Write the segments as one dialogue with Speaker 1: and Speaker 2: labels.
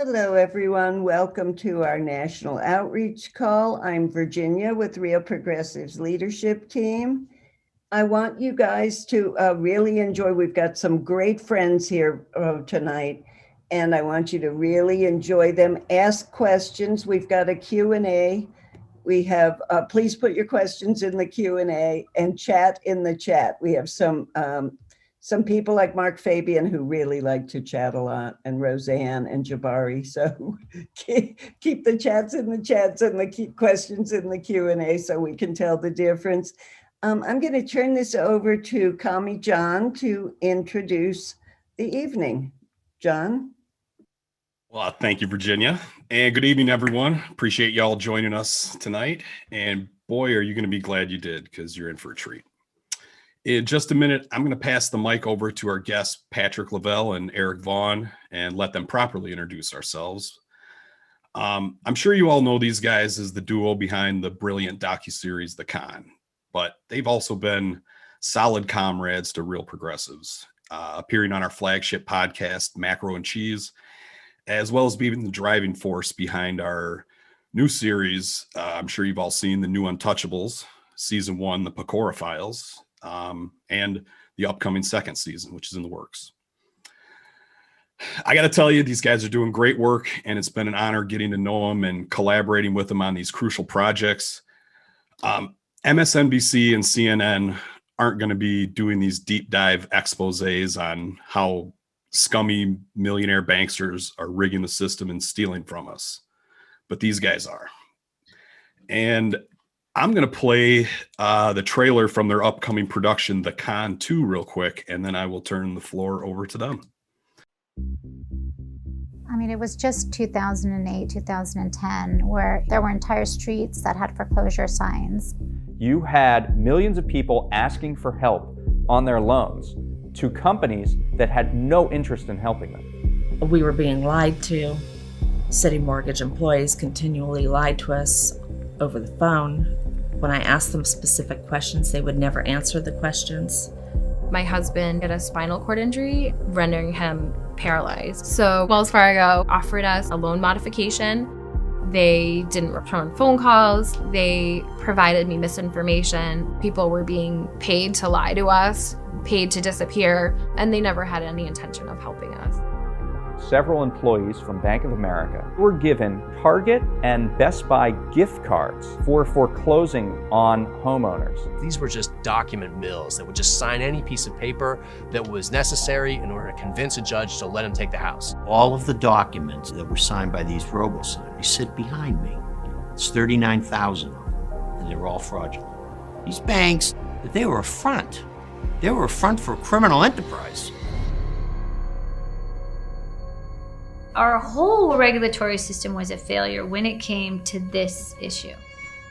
Speaker 1: Hello, everyone. Welcome to our national outreach call. I'm Virginia with Real Progressives Leadership Team. I want you guys to really enjoy. We've got some great friends here tonight, and I want you to really enjoy them. Ask questions. We've got a Q&A. We have, please put your questions in the Q&A and chat in the chat. We have some people like Mark Fabian who really like to chat a lot, and Roseanne and Jabari. So keep the chats in the chats and the questions in the Q&A so we can tell the difference. I'm going to turn this over to Kami John to introduce the evening. John?
Speaker 2: Well, thank you, Virginia. And good evening, everyone. Appreciate y'all joining us tonight. And boy, are you going to be glad you did, because you're in for a treat. In just a minute, I'm going to pass the mic over to our guests, Patrick Lavelle and Eric Vaughn, and let them properly introduce ourselves. I'm sure you all know these guys as the duo behind the brilliant docuseries The Con, but they've also been solid comrades to Real Progressives, appearing on our flagship podcast, Macro and Cheese, as well as being the driving force behind our new series. I'm sure you've all seen the new Untouchables, season 1, the Pecora Files, and the upcoming second season, which is in the works. I got to tell you, these guys are doing great work, and it's been an honor getting to know them and collaborating with them on these crucial projects. MSNBC and CNN aren't going to be doing these deep dive exposés on how scummy millionaire banksters are rigging the system and stealing from us, but these guys are. And I'm going to play the trailer from their upcoming production, The Con 2, real quick, and then I will turn the floor over to them.
Speaker 3: I mean, it was just 2008, 2010, where there were entire streets that had foreclosure signs.
Speaker 4: You had millions of people asking for help on their loans to companies that had no interest in helping them.
Speaker 5: We were being lied to. City mortgage employees continually lied to us over the phone. When I asked them specific questions, they would never answer the questions.
Speaker 6: My husband had a spinal cord injury, rendering him paralyzed. So Wells Fargo offered us a loan modification. They didn't return phone calls. They provided me misinformation. People were being paid to lie to us, paid to disappear, and they never had any intention of helping us.
Speaker 4: Several employees from Bank of America were given Target and Best Buy gift cards for foreclosing on homeowners.
Speaker 7: These were just document mills that would just sign any piece of paper that was necessary in order to convince a judge to let him take the house.
Speaker 8: All of the documents that were signed by these robo-signers, they sit behind me. It's 39,000 of them, and they're all fraudulent. These banks, they were a front. They were a front for criminal enterprise.
Speaker 9: Our whole regulatory system was a failure when it came to this issue.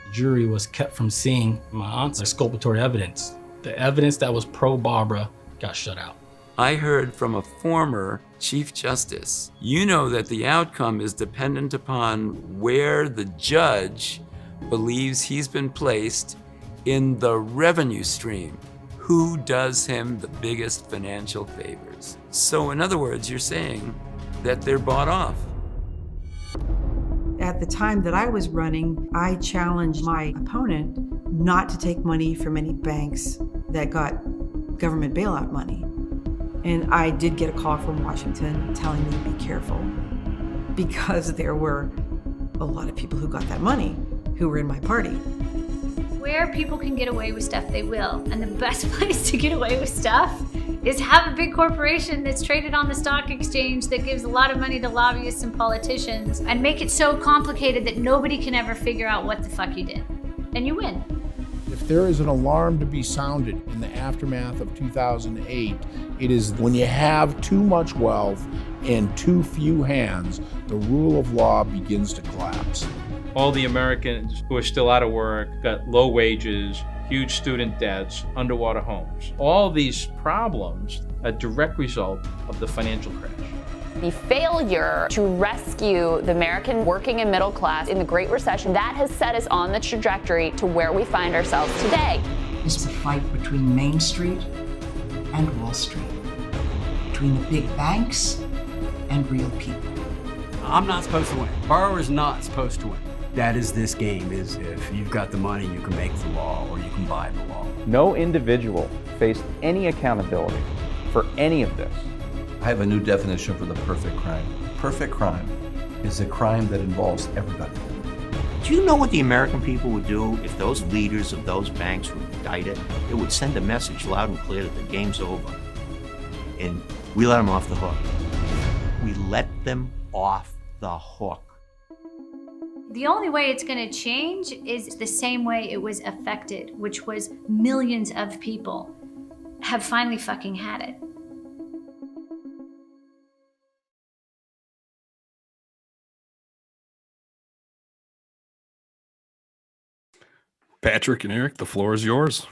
Speaker 10: The jury was kept from seeing my aunt's exculpatory evidence. The evidence that was pro-Barbara got shut out.
Speaker 11: I heard from a former Chief Justice, you know that the outcome is dependent upon where the judge believes he's been placed in the revenue stream. Who does him the biggest financial favors? So in other words, you're saying that they're bought off.
Speaker 12: At the time that I was running, I challenged my opponent not to take money from any banks that got government bailout money. And I did get a call from Washington telling me to be careful, because there were a lot of people who got that money who were in my party.
Speaker 9: Where people can get away with stuff, they will. And the best place to get away with stuff is have a big corporation that's traded on the stock exchange that gives a lot of money to lobbyists and politicians and make it so complicated that nobody can ever figure out what the fuck you did. And you win.
Speaker 13: If there is an alarm to be sounded in the aftermath of 2008, it is when you have too much wealth in too few hands, the rule of law begins to collapse.
Speaker 14: All the Americans who are still out of work, got low wages, huge student debts, underwater homes. All these problems are a direct result of the financial crash.
Speaker 15: The failure to rescue the American working and middle class in the Great Recession, that has set us on the trajectory to where we find ourselves today.
Speaker 16: It's a fight between Main Street and Wall Street, between the big banks and real people.
Speaker 17: I'm not supposed to win. Borrower's not supposed to win. That is this game, is if you've got the money, you can make the law or you can buy the law.
Speaker 4: No individual faced any accountability for any of this.
Speaker 18: I have a new definition for the perfect crime. Perfect crime is a crime that involves everybody.
Speaker 8: Do you know what the American people would do if those leaders of those banks were indicted? It would send a message loud and clear that the game's over. And we let them off the hook. We let them off the hook.
Speaker 9: The only way it's going to change is the same way it was affected, which was millions of people have finally fucking had it.
Speaker 2: Patrick and Eric, the floor is yours.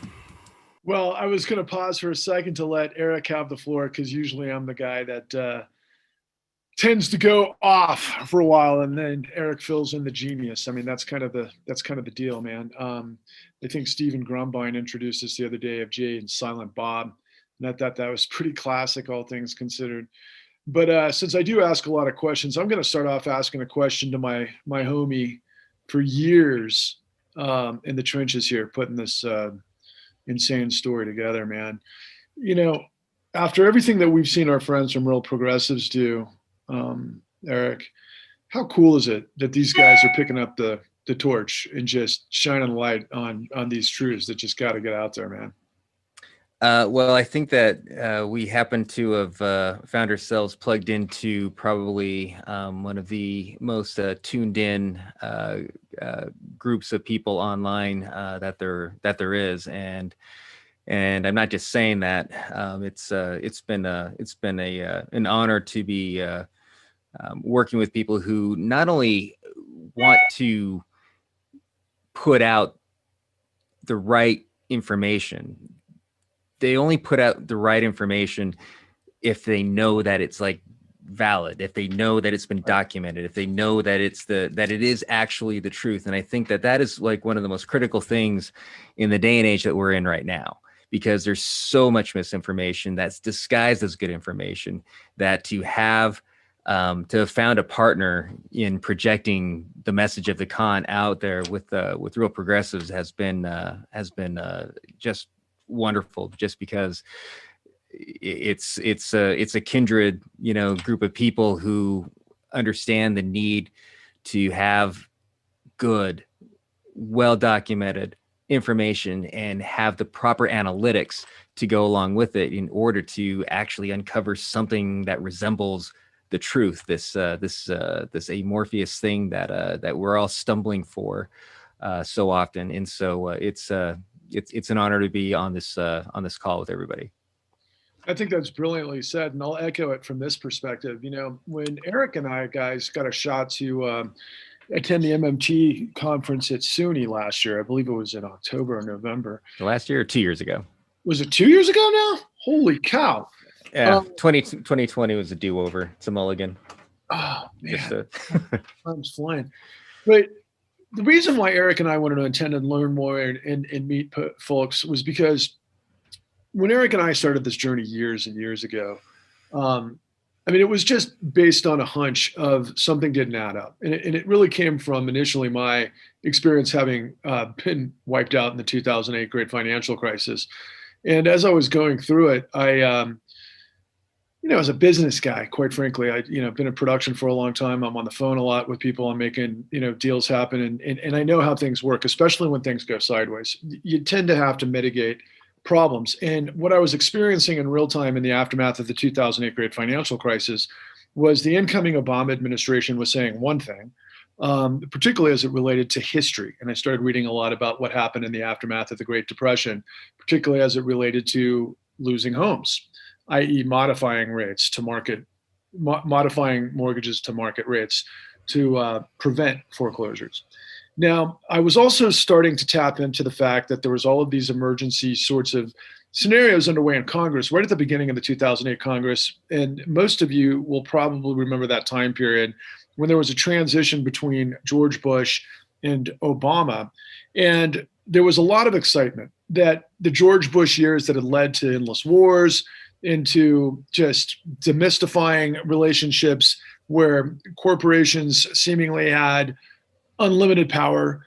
Speaker 19: Well, I was going to pause for a second to let Eric have the floor because usually I'm the guy that tends to go off for a while, and then Eric fills in the genius. I mean, that's kind of the deal, man. I think Stephen Grumbine introduced us the other day of Jay and Silent Bob, and I thought that was pretty classic, all things considered. But since I do ask a lot of questions, I'm going to start off asking a question to my homie for years in the trenches here, putting this insane story together, man. You know, after everything that we've seen our friends from Real Progressives do, Eric, how cool is it that these guys are picking up the torch and just shining light on these truths that just got to get out there, man?
Speaker 20: Well, I think that we happen to have found ourselves plugged into probably one of the most tuned in groups of people online that there is, and I'm not just saying that. It's been an honor to be working with people who not only want to put out the right information. They only put out the right information if they know that it's like valid, if they know that it's been documented, if they know that that it is actually the truth. And I think that is like one of the most critical things in the day and age that we're in right now, because there's so much misinformation that's disguised as good information, that to have found a partner in projecting the message of the con out there with Real Progressives has been just wonderful, just because it's a kindred, group of people who understand the need to have good, well-documented information and have the proper analytics to go along with it in order to actually uncover something that resembles the truth, this amorphous thing that we're all stumbling for so often. And so it's an honor to be on this call with everybody.
Speaker 19: I think that's brilliantly said, and I'll echo it from this perspective. When Eric and I guys got a shot to attend the MMT conference at SUNY last year, I believe it was in October or November.
Speaker 20: Last year or 2 years ago?
Speaker 19: Was it 2 years ago now? Holy cow.
Speaker 20: Yeah, 2020 was a do-over. It's a mulligan.
Speaker 19: Oh, man. Time's flying. But the reason why Eric and I wanted to attend and learn more and meet folks was because when Eric and I started this journey years and years ago, it was just based on a hunch of something didn't add up. And it really came from initially my experience having been wiped out in the 2008 great financial crisis. And as I was going through it, I as a business guy, quite frankly, I've been in production for a long time. I'm on the phone a lot with people. I'm making, deals happen. And I know how things work, especially when things go sideways. You tend to have to mitigate problems. And what I was experiencing in real time in the aftermath of the 2008 great financial crisis was the incoming Obama administration was saying one thing, particularly as it related to history. And I started reading a lot about what happened in the aftermath of the Great Depression, particularly as it related to losing homes, i.e. modifying mortgages to market rates to prevent foreclosures. Now, I was also starting to tap into the fact that there was all of these emergency sorts of scenarios underway in Congress right at the beginning of the 2008 Congress. And most of you will probably remember that time period when there was a transition between George Bush and Obama. And there was a lot of excitement that the George Bush years that had led to endless wars, into just demystifying relationships where corporations seemingly had unlimited power.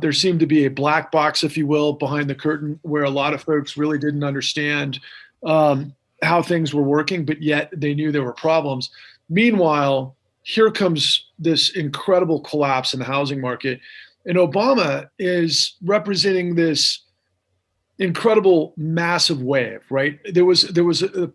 Speaker 19: There seemed to be a black box, if you will, behind the curtain, where a lot of folks really didn't understand how things were working, but yet they knew there were problems. Meanwhile, here comes this incredible collapse in the housing market. And Obama is representing this incredible massive wave, right? There was a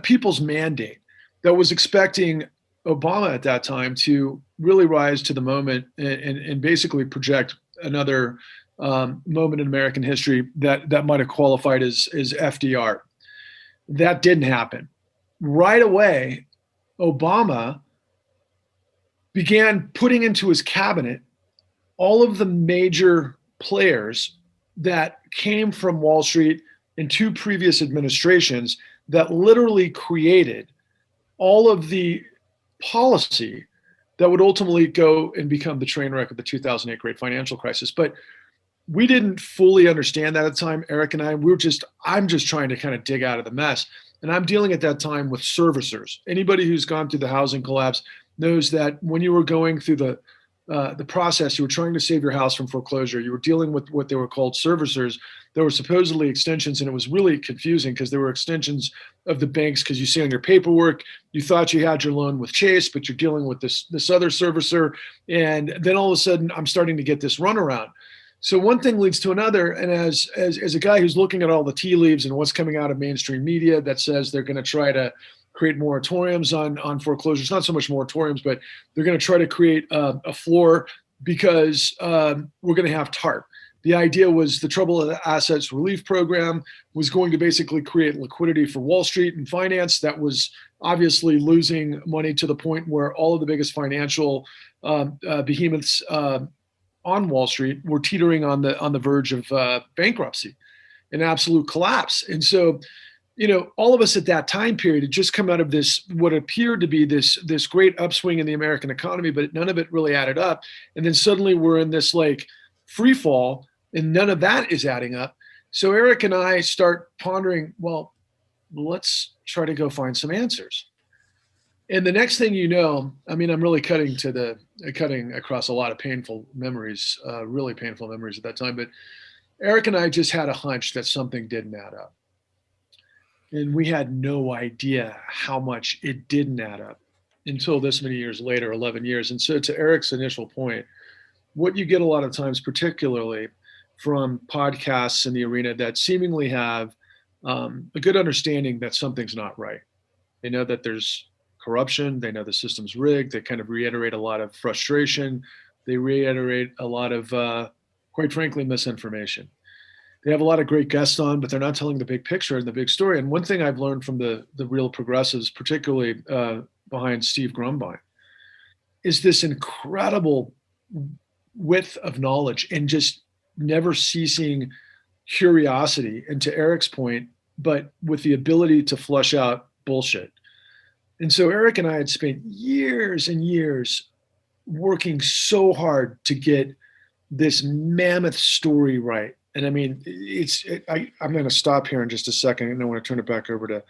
Speaker 19: people's mandate that was expecting Obama at that time to really rise to the moment and basically project another moment in American history that might have qualified as FDR. That didn't happen. Right away, Obama began putting into his cabinet all of the major players that came from Wall Street in two previous administrations that literally created all of the policy that would ultimately go and become the train wreck of the 2008 great financial crisis. But we didn't fully understand that at the time, Eric and I. I'm just trying to kind of dig out of the mess. And I'm dealing at that time with servicers. Anybody who's gone through the housing collapse knows that when you were going through the process, you were trying to save your house from foreclosure. You were dealing with what they were called servicers. There were supposedly extensions, and it was really confusing because there were extensions of the banks, because you see on your paperwork, you thought you had your loan with Chase, but you're dealing with this other servicer. And then all of a sudden, I'm starting to get this runaround. So one thing leads to another. And as a guy who's looking at all the tea leaves and what's coming out of mainstream media that says they're going to try to create moratoriums on foreclosures, not so much moratoriums, but they're going to try to create a floor because we're going to have TARP. The idea was the Troubled Assets Relief Program was going to basically create liquidity for Wall Street and finance that was obviously losing money to the point where all of the biggest financial behemoths on Wall Street were teetering on the verge of bankruptcy and absolute collapse. And so, all of us at that time period had just come out of this, what appeared to be this great upswing in the American economy, but none of it really added up. And then suddenly we're in this like free fall, and none of that is adding up. So Eric and I start pondering, well, let's try to go find some answers. And the next thing you know, I mean, I'm really cutting across a lot of painful memories, really painful memories at that time. But Eric and I just had a hunch that something didn't add up. And we had no idea how much it didn't add up until this many years later, 11 years. And so to Eric's initial point, what you get a lot of times, particularly from podcasts in the arena that seemingly have a good understanding that something's not right. They know that there's corruption. They know the system's rigged. They kind of reiterate a lot of frustration. They reiterate a lot of, quite frankly, misinformation. They have a lot of great guests on, but they're not telling the big picture and the big story. And one thing I've learned from the real progressives, particularly behind Steve Grumbine, is this incredible width of knowledge and just never ceasing curiosity. And to Eric's point, but with the ability to flush out bullshit. And so Eric and I had spent years and years working so hard to get this mammoth story right. And I mean, I'm going to stop here in just a second, and I want to turn it back over to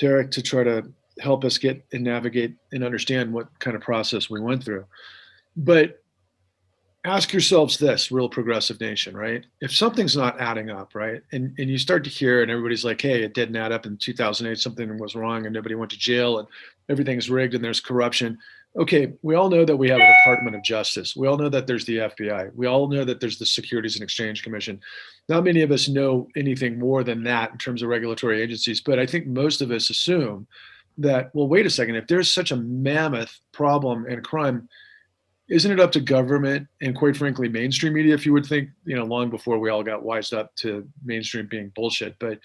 Speaker 19: Eric to try to help us get and navigate and understand what kind of process we went through. But ask yourselves this, real progressive nation, right? If something's not adding up, right? And you start to hear, and everybody's like, hey, it didn't add up in 2008, something was wrong and nobody went to jail and everything's rigged and there's corruption. Okay, we all know that we have a Department of Justice. We all know that there's the FBI. We all know that there's the Securities and Exchange Commission. Not many of us know anything more than that in terms of regulatory agencies, but I think most of us assume that, well, wait a second, if there's such a mammoth problem and crime, isn't it up to government and, quite frankly, mainstream media, if you would think, long before we all got wised up to mainstream being bullshit. But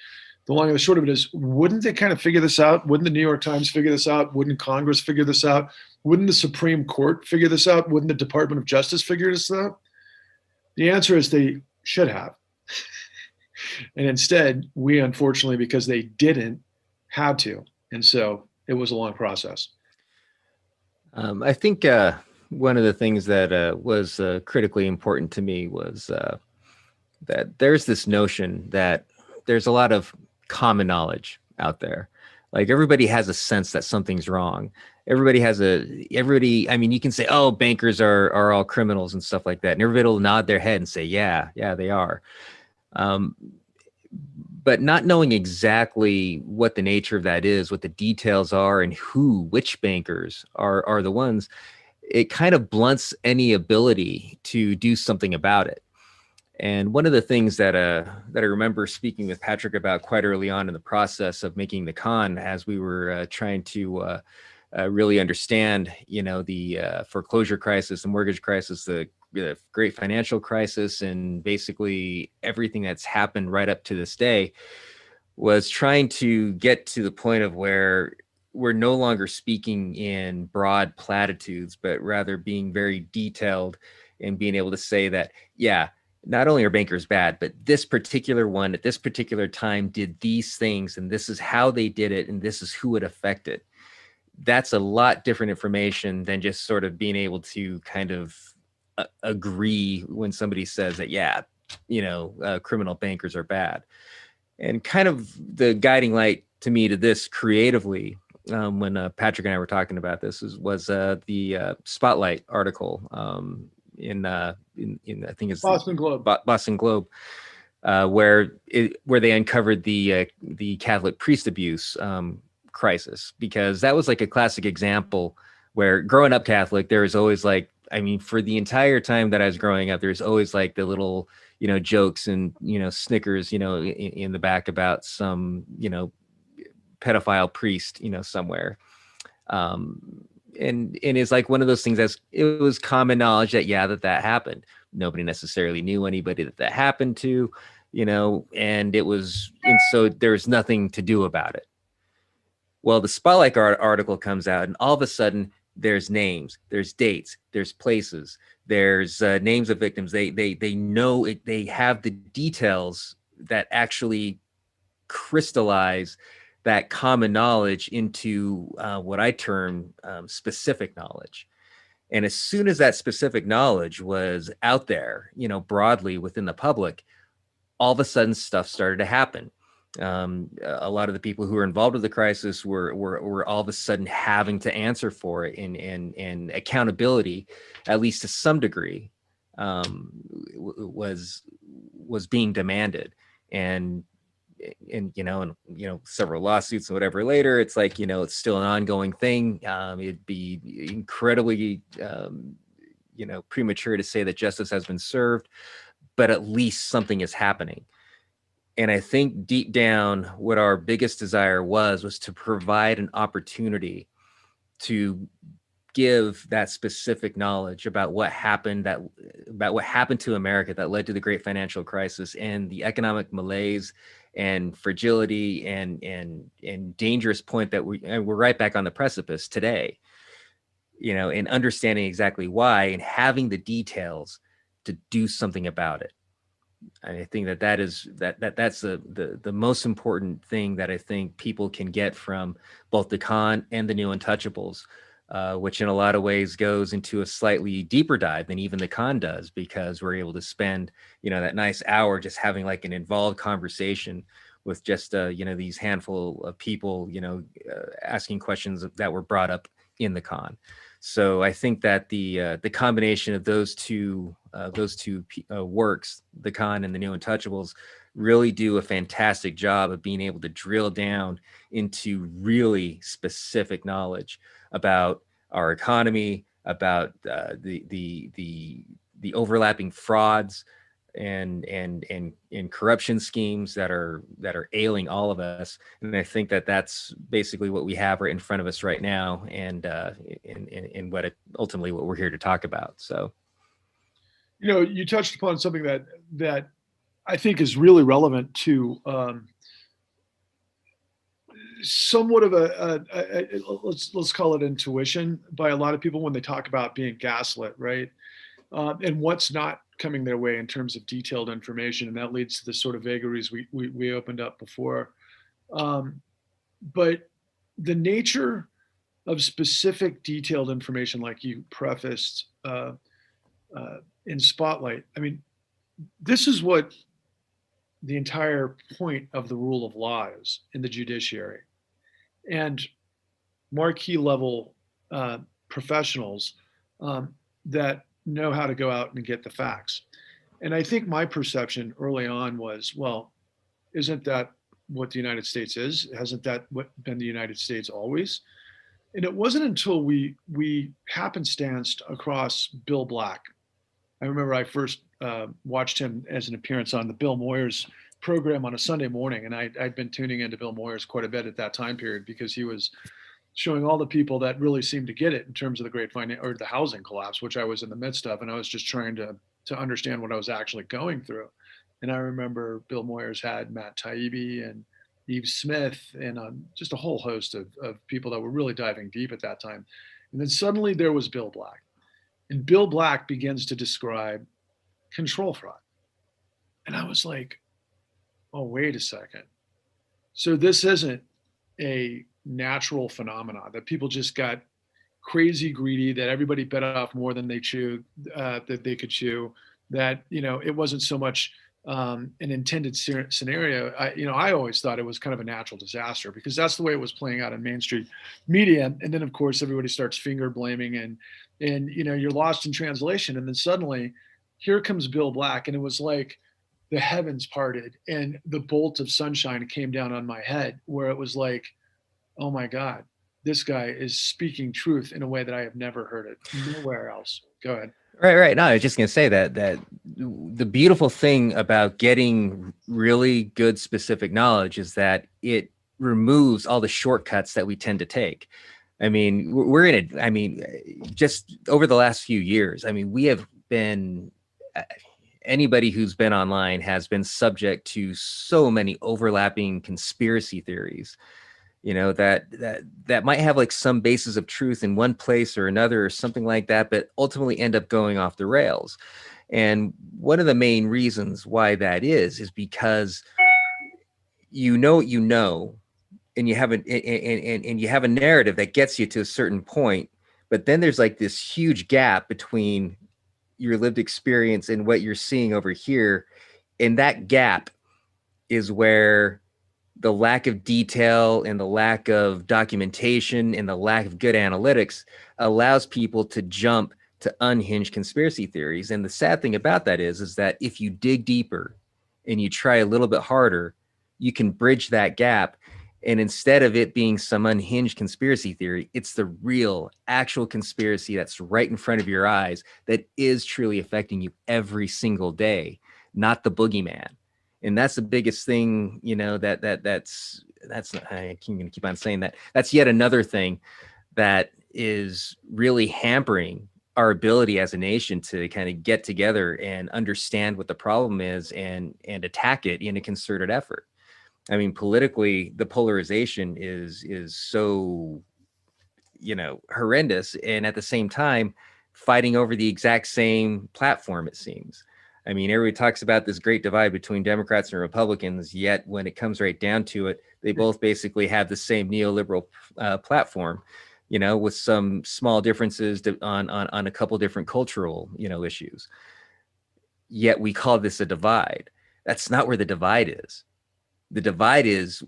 Speaker 19: the long and the short of it is, wouldn't they kind of figure this out? Wouldn't the New York Times figure this out? Wouldn't Congress figure this out? Wouldn't the Supreme Court figure this out? Wouldn't the Department of Justice figure this out? The answer is they should have. And instead, we, unfortunately, because they didn't, had to. And so it was a long process.
Speaker 20: I think one of the things that was critically important to me was that there's this notion that there's a lot of common knowledge out there. Like everybody has a sense that something's wrong. everybody I mean, you can say, oh, bankers are all criminals and stuff like that, and everybody will nod their head and say, yeah, they are. But not knowing exactly what the nature of that is, what the details are, and which bankers are the ones, it kind of blunts any ability to do something about it. And one of the things that I remember speaking with Patrick about quite early on in the process of making the con, as we were trying to really understand, the foreclosure crisis, the mortgage crisis, the great financial crisis, and basically everything that's happened right up to this day, was trying to get to the point of where we're no longer speaking in broad platitudes, but rather being very detailed and being able to say that, yeah, not only are bankers bad, but this particular one at this particular time did these things, and this is how they did it, and this is who it affected. That's a lot different information than just sort of being able to kind of agree when somebody says that, yeah, criminal bankers are bad. And kind of the guiding light to me to this creatively, when Patrick and I were talking about this, was the Spotlight article in I think it's
Speaker 19: Boston Globe.
Speaker 20: Boston Globe, where they uncovered the Catholic priest abuse crisis, because that was like a classic example where, growing up Catholic, there was always for the entire time that I was growing up, there's always like the little jokes and snickers in the back about some pedophile priest somewhere, and it's like one of those things it was common knowledge that that happened. Nobody necessarily knew anybody that happened to, and so there's nothing to do about it. Well, the Spotlight article comes out, and all of a sudden there's names, there's dates, there's places, there's names of victims. They know it. They have the details that actually crystallize that common knowledge into what I term specific knowledge. And as soon as that specific knowledge was out there, broadly within the public, all of a sudden stuff started to happen. A lot of the people who were involved with the crisis were all of a sudden having to answer for it, and accountability, at least to some degree, was being demanded. And several lawsuits and whatever later, it's like, it's still an ongoing thing. It'd be incredibly premature to say that justice has been served, but at least something is happening. And I think deep down, what our biggest desire was to provide an opportunity to give that specific knowledge about what happened to America that led to the great financial crisis and the economic malaise and fragility and dangerous point that we're right back on the precipice today, and understanding exactly why and having the details to do something about it. I think that's the most important thing that I think people can get from both the con and the new Untouchables, which in a lot of ways goes into a slightly deeper dive than even the con does, because we're able to spend, that nice hour just having like an involved conversation with just, these handful of people, asking questions that were brought up in the con. So I think that the combination of those two works, the con and the new Untouchables, really do a fantastic job of being able to drill down into really specific knowledge about our economy, about the overlapping frauds and corruption schemes that are ailing all of us. And I think that that's basically what we have right in front of us right now, and ultimately what we're here to talk about. So,
Speaker 19: you touched upon something that I think is really relevant to somewhat of let's call it intuition by a lot of people when they talk about being gaslit, right? And what's not coming their way in terms of detailed information, and that leads to the sort of vagaries we opened up before. But the nature of specific detailed information, like you prefaced in Spotlight, I mean, this is what the entire point of the rule of law is in the judiciary. And marquee level professionals that know how to go out and get the facts. And I think my perception early on was, well, isn't that what the United States is? Hasn't that been the United States always? And it wasn't until we happenstanced across Bill Black. I remember I first watched him as an appearance on the Bill Moyers program on a Sunday morning, and I'd been tuning into Bill Moyers quite a bit at that time period because he was showing all the people that really seemed to get it in terms of the great or the housing collapse, which I was in the midst of, and I was just trying to understand what I was actually going through. And I remember Bill Moyers had Matt Taibbi and Eve Smith and just a whole host of people that were really diving deep at that time. And then suddenly there was Bill Black. And Bill Black begins to describe control fraud. And I was like, oh, wait a second. So this isn't a natural phenomena that people just got crazy greedy, that everybody bit off more than they chewed, that they could chew, that, it wasn't so much an intended scenario. I always thought it was kind of a natural disaster because that's the way it was playing out in mainstream media. And then of course, everybody starts finger blaming and you're lost in translation. And then suddenly here comes Bill Black. And it was like the heavens parted and the bolt of sunshine came down on my head where it was like, oh my God, this guy is speaking truth in a way that I have never heard it nowhere else. Go ahead.
Speaker 20: Right. No, I was just going to say that the beautiful thing about getting really good specific knowledge is that it removes all the shortcuts that we tend to take. I mean, we're in it. I mean, just over the last few years, I mean, we have been, anybody who's been online has been subject to so many overlapping conspiracy theories, that might have like some basis of truth in one place or another or something like that, but ultimately end up going off the rails. And one of the main reasons why that is because and you have and you have a narrative that gets you to a certain point, but then there's like this huge gap between your lived experience and what you're seeing over here. And that gap is where the lack of detail and the lack of documentation and the lack of good analytics allows people to jump to unhinged conspiracy theories. And the sad thing about that is that if you dig deeper and you try a little bit harder, you can bridge that gap. And instead of it being some unhinged conspiracy theory, it's the real actual conspiracy that's right in front of your eyes that is truly affecting you every single day, not the boogeyman. And that's the biggest thing, that's I'm going to keep on saying that. That's yet another thing that is really hampering our ability as a nation to kind of get together and understand what the problem is and attack it in a concerted effort. I mean, politically, the polarization is so, horrendous. And at the same time, fighting over the exact same platform, it seems. I mean, everybody talks about this great divide between Democrats and Republicans, yet when it comes right down to it, they both basically have the same neoliberal platform, with some small differences on a couple different cultural, issues. Yet we call this a divide. That's not where the divide is. The divide is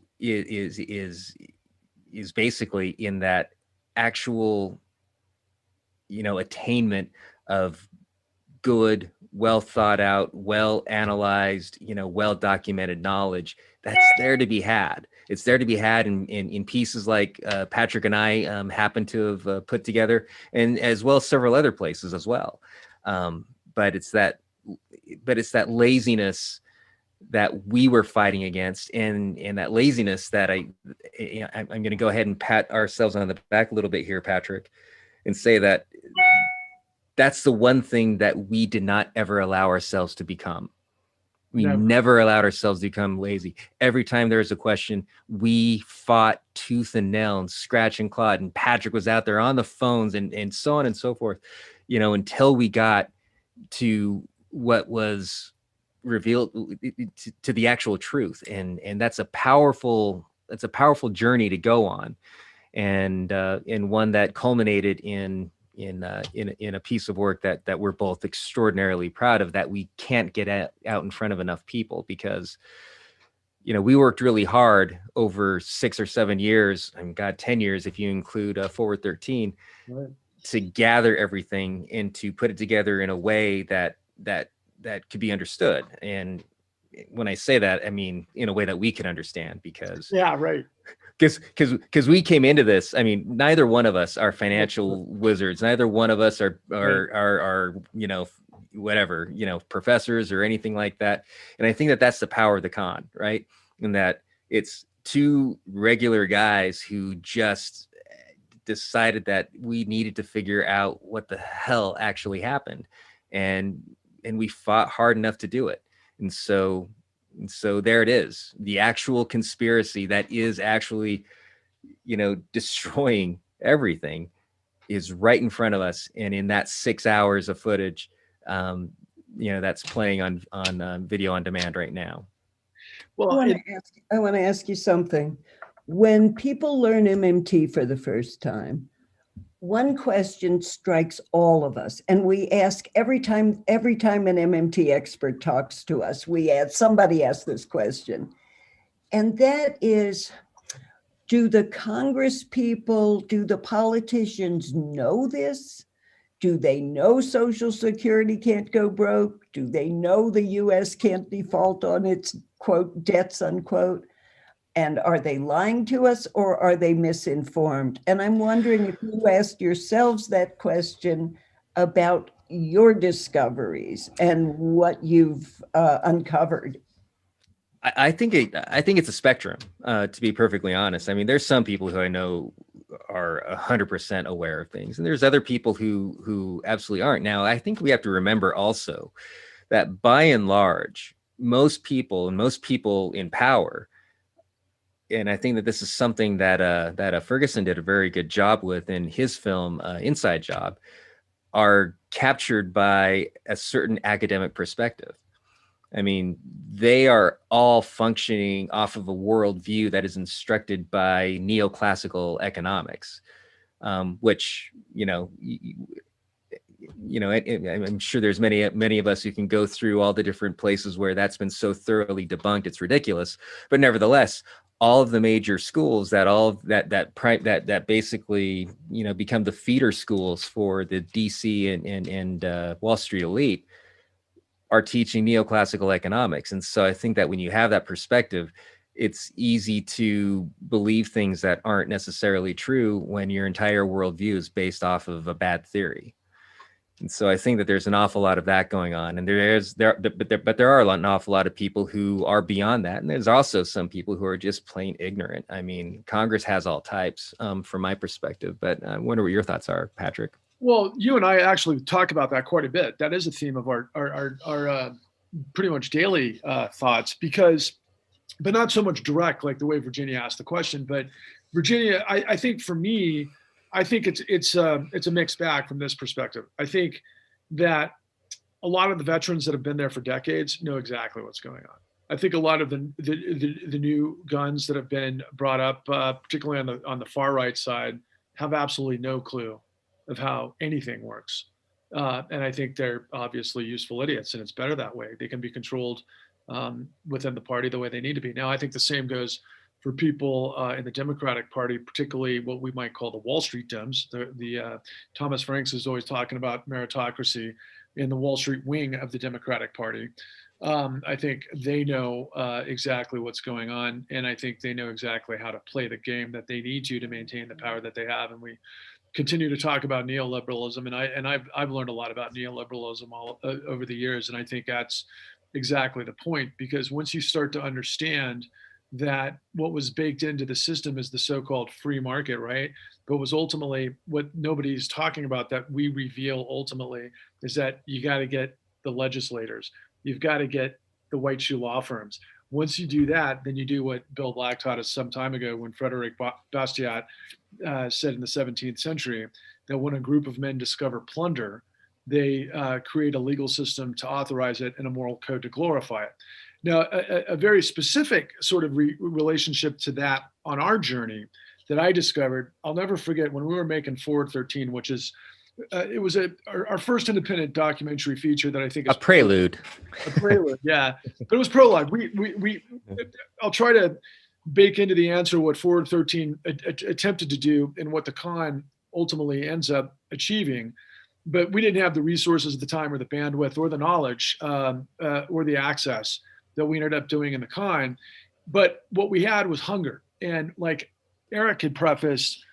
Speaker 20: basically in that actual, attainment of good, well thought out, well analyzed, well documented knowledge that's there to be had. It's there to be had in pieces like Patrick and I happen to have put together, and as well as several other places as well. But it's that laziness that we were fighting against, and that laziness that I'm going to go ahead and pat ourselves on the back a little bit here, Patrick, and say that that's the one thing that we did not ever allow ourselves to become. We never allowed ourselves to become lazy. Every time there was a question, we fought tooth and nail and scratch and clawed. And Patrick was out there on the phones and so on and so forth, until we got to what was revealed to the actual truth. And that's a powerful journey to go on. And one that culminated in a piece of work that we're both extraordinarily proud of, that we can't get out in front of enough people, because we worked really hard over 6 or 7 years, and God, 10 years if you include Forward 13,
Speaker 19: Right.
Speaker 20: to gather everything and to put it together in a way that could be understood. And when I say that, I mean in a way that we can understand, because
Speaker 19: Yeah, right.
Speaker 20: Because we came into this, I mean, neither one of us are financial wizards. Neither one of us are whatever, professors or anything like that. And I think that that's the power of the con, right? And that it's two regular guys who just decided that we needed to figure out what the hell actually happened. And we fought hard enough to do it. And so there it is. The actual conspiracy that is actually, destroying everything is right in front of us. And in that 6 hours of footage, that's playing on video on demand right now.
Speaker 19: Well,
Speaker 1: I want to ask you something. When people learn MMT for the first time, one question strikes all of us, and we ask every time an MMT expert talks to us, somebody asks this question, and that is, do the Congress people, do the politicians know this? Do they know Social Security can't go broke? Do they know the US can't default on its, quote, debts, unquote? And are they lying to us, or are they misinformed? And I'm wondering if you asked yourselves that question about your discoveries and what you've uncovered.
Speaker 20: I think it's a spectrum, to be perfectly honest. I mean, there's some people who I know are 100% aware of things, and there's other people who absolutely aren't. Now, I think we have to remember also that by and large, most people in power, and I think that this is something that Ferguson did a very good job with in his film Inside Job, are captured by a certain academic perspective. I mean, they are all functioning off of a worldview that is instructed by neoclassical economics, which, I'm sure there's many of us who can go through all the different places where that's been so thoroughly debunked, it's ridiculous. But nevertheless, all of the major schools that basically, become the feeder schools for the DC and Wall Street elite are teaching neoclassical economics. And so I think that when you have that perspective, it's easy to believe things that aren't necessarily true when your entire worldview is based off of a bad theory. And so I think that there's an awful lot of that going on, and there are an awful lot of people who are beyond that, and there's also some people who are just plain ignorant. I mean, Congress has all types, from my perspective. But I wonder what your thoughts are, Patrick.
Speaker 19: Well, you and I actually talk about that quite a bit. That is a theme of our pretty much daily thoughts, but not so much direct, like the way Virginia asked the question. But Virginia, I think for me, I think it's a mixed bag from this perspective. I think that a lot of the veterans that have been there for decades know exactly what's going on. I think a lot of the new guns that have been brought up, particularly on the far right side, have absolutely no clue of how anything works. And I think they're obviously useful idiots, and it's better that way. They can be controlled within the party the way they need to be. Now, I think the same goes for people in the Democratic Party, particularly what we might call the Wall Street Dems. The Thomas Franks is always talking about meritocracy in the Wall Street wing of the Democratic Party. I think they know exactly what's going on, and I think they know exactly how to play the game that they need to maintain the power that they have. And we continue to talk about neoliberalism, and I've learned a lot about neoliberalism all over the years, and I think that's exactly the point, because once you start to understand that what was baked into the system is the so-called free market, right? But was ultimately what nobody's talking about that we reveal ultimately is that you got to get the legislators, you've got to get the white shoe law firms. Once you do that, then you do what Bill Black taught us some time ago when Frederick Bastiat said in the 17th century, that when a group of men discover plunder, they create a legal system to authorize it and a moral code to glorify it. Now, a very specific sort of relationship to that on our journey that I discovered, I'll never forget when we were making Forward 13, which is it was our first independent documentary feature that I think is
Speaker 20: a prelude.
Speaker 19: A prelude, yeah. But it was prologue. I'll try to bake into the answer what Forward 13 attempted to do and what the con ultimately ends up achieving. But we didn't have the resources at the time or the bandwidth or the knowledge or the access that we ended up doing in the con. But what we had was hunger. And like Eric had prefaced,